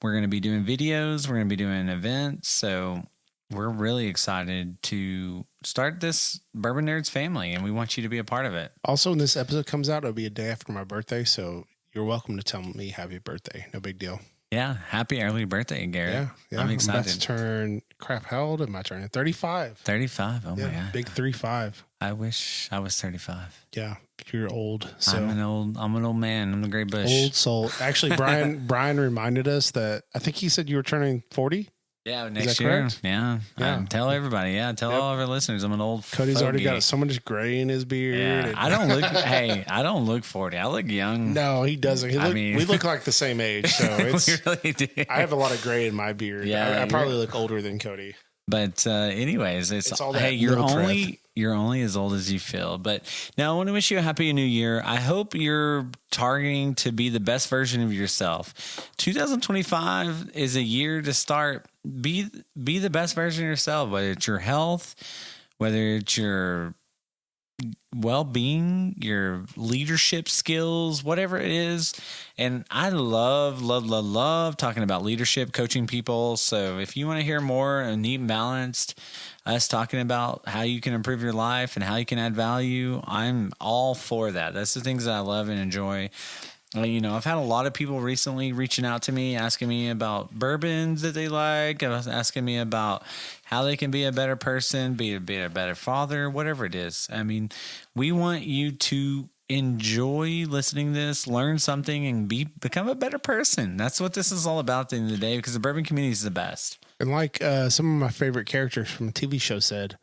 We're going to be doing videos. We're going to be doing events. So we're really excited to start this Bourbon Nerdz family, and we want you to be a part of it. Also, when this episode comes out, it'll be a day after my birthday. So you're welcome to tell me happy birthday. No big deal. Yeah. Happy early birthday, Garrett. Yeah. I'm excited. I'm about to turn, how old am I turning? 35. 35. Oh, my God. Big 35. I wish I was 35. Yeah. You're old. So I'm an old man. I'm the great bush. Old soul. Actually, Brian reminded us that I think he said you were turning 40. Yeah, next year. Correct? Yeah. Tell everybody. Yeah, tell all of our listeners I'm an old Cody's fogey. already got so much gray in his beard. Yeah, I don't look 40. I look young. No, he doesn't. We look like the same age. So it's, we really do. I have a lot of gray in my beard. Yeah, I probably look older than Cody. But anyways, it's all that hey, you're little only as old as you feel. But now I want to wish you a happy new year. I hope you're targeting to be the best version of yourself. 2025 is a year to start. Be the best version of yourself, whether it's your health, whether it's your well-being, your leadership skills, whatever it is. And I love talking about leadership, coaching people. So if you want to hear more and neat and balanced, us talking about how you can improve your life and how you can add value, I'm all for that. That's the things that I love and enjoy. I've had a lot of people recently reaching out to me, asking me about bourbons that they like, asking me about how they can be a better person, be a better father, whatever it is. I mean, we want you to enjoy listening to this, learn something, and become a better person. That's what this is all about at the end of the day, because the bourbon community is the best. And like some of my favorite characters from a TV show said,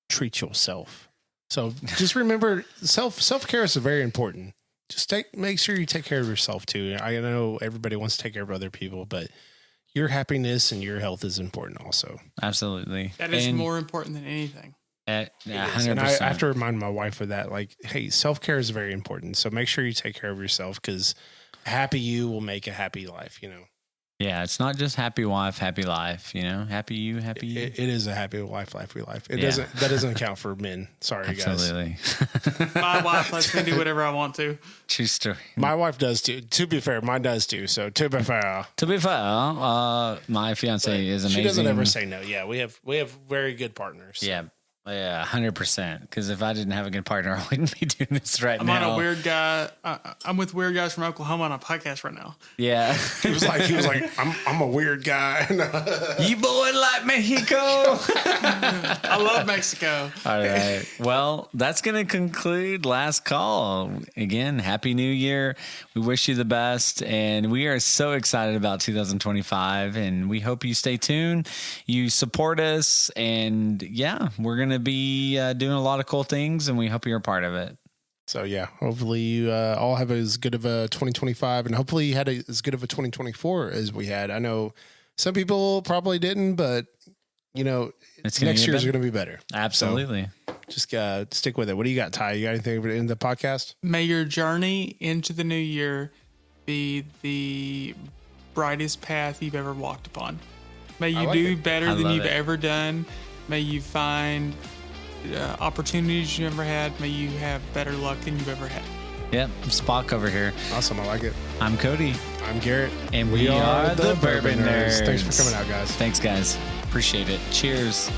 treat yourself. So just remember, self-care is very important. Just make sure you take care of yourself too. I know everybody wants to take care of other people, but your happiness and your health is important also. Absolutely. That is more important than anything. 100%. And I have to remind my wife of that. Like, hey, self-care is very important. So make sure you take care of yourself, because happy you will make a happy life, Yeah, it's not just happy wife, happy life, happy you, happy you. It is a happy wife, happy life. That doesn't count for men. Sorry, Absolutely. guys. My wife lets me do whatever I want to. True story. My wife does too. To be fair, mine does too. So to be fair, my fiance is amazing. She doesn't ever say no. Yeah, we have very good partners. Yeah, 100%. Because if I didn't have a good partner, I wouldn't be doing this right now. I'm on a weird guy. I'm with weird guys from Oklahoma on a podcast right now. Yeah, he was like, I'm a weird guy. You boy like Mexico. I love Mexico. All right. Well, that's going to conclude Last Call. Again, Happy New Year. We wish you the best. And we are so excited about 2025. And we hope you stay tuned. You support us. And yeah, we're going to be doing a lot of cool things. And we hope you're a part of it. So yeah, hopefully you all have as good of a 2025, and hopefully you had as good of a 2024 as we had. I know some people probably didn't, but next year's going to be better. Absolutely. So just stick with it. What do you got, Ty? You got anything in the podcast? May your journey into the new year be the brightest path you've ever walked upon. May you do better than you've ever done. May you find opportunities you ever had. May you have better luck than you've ever had. Yep, Spock over here. Awesome, I like it. I'm Cody. I'm Garrett. And we are the Bourbon Nerds. Thanks for coming out, guys. Thanks, guys. Appreciate it. Cheers.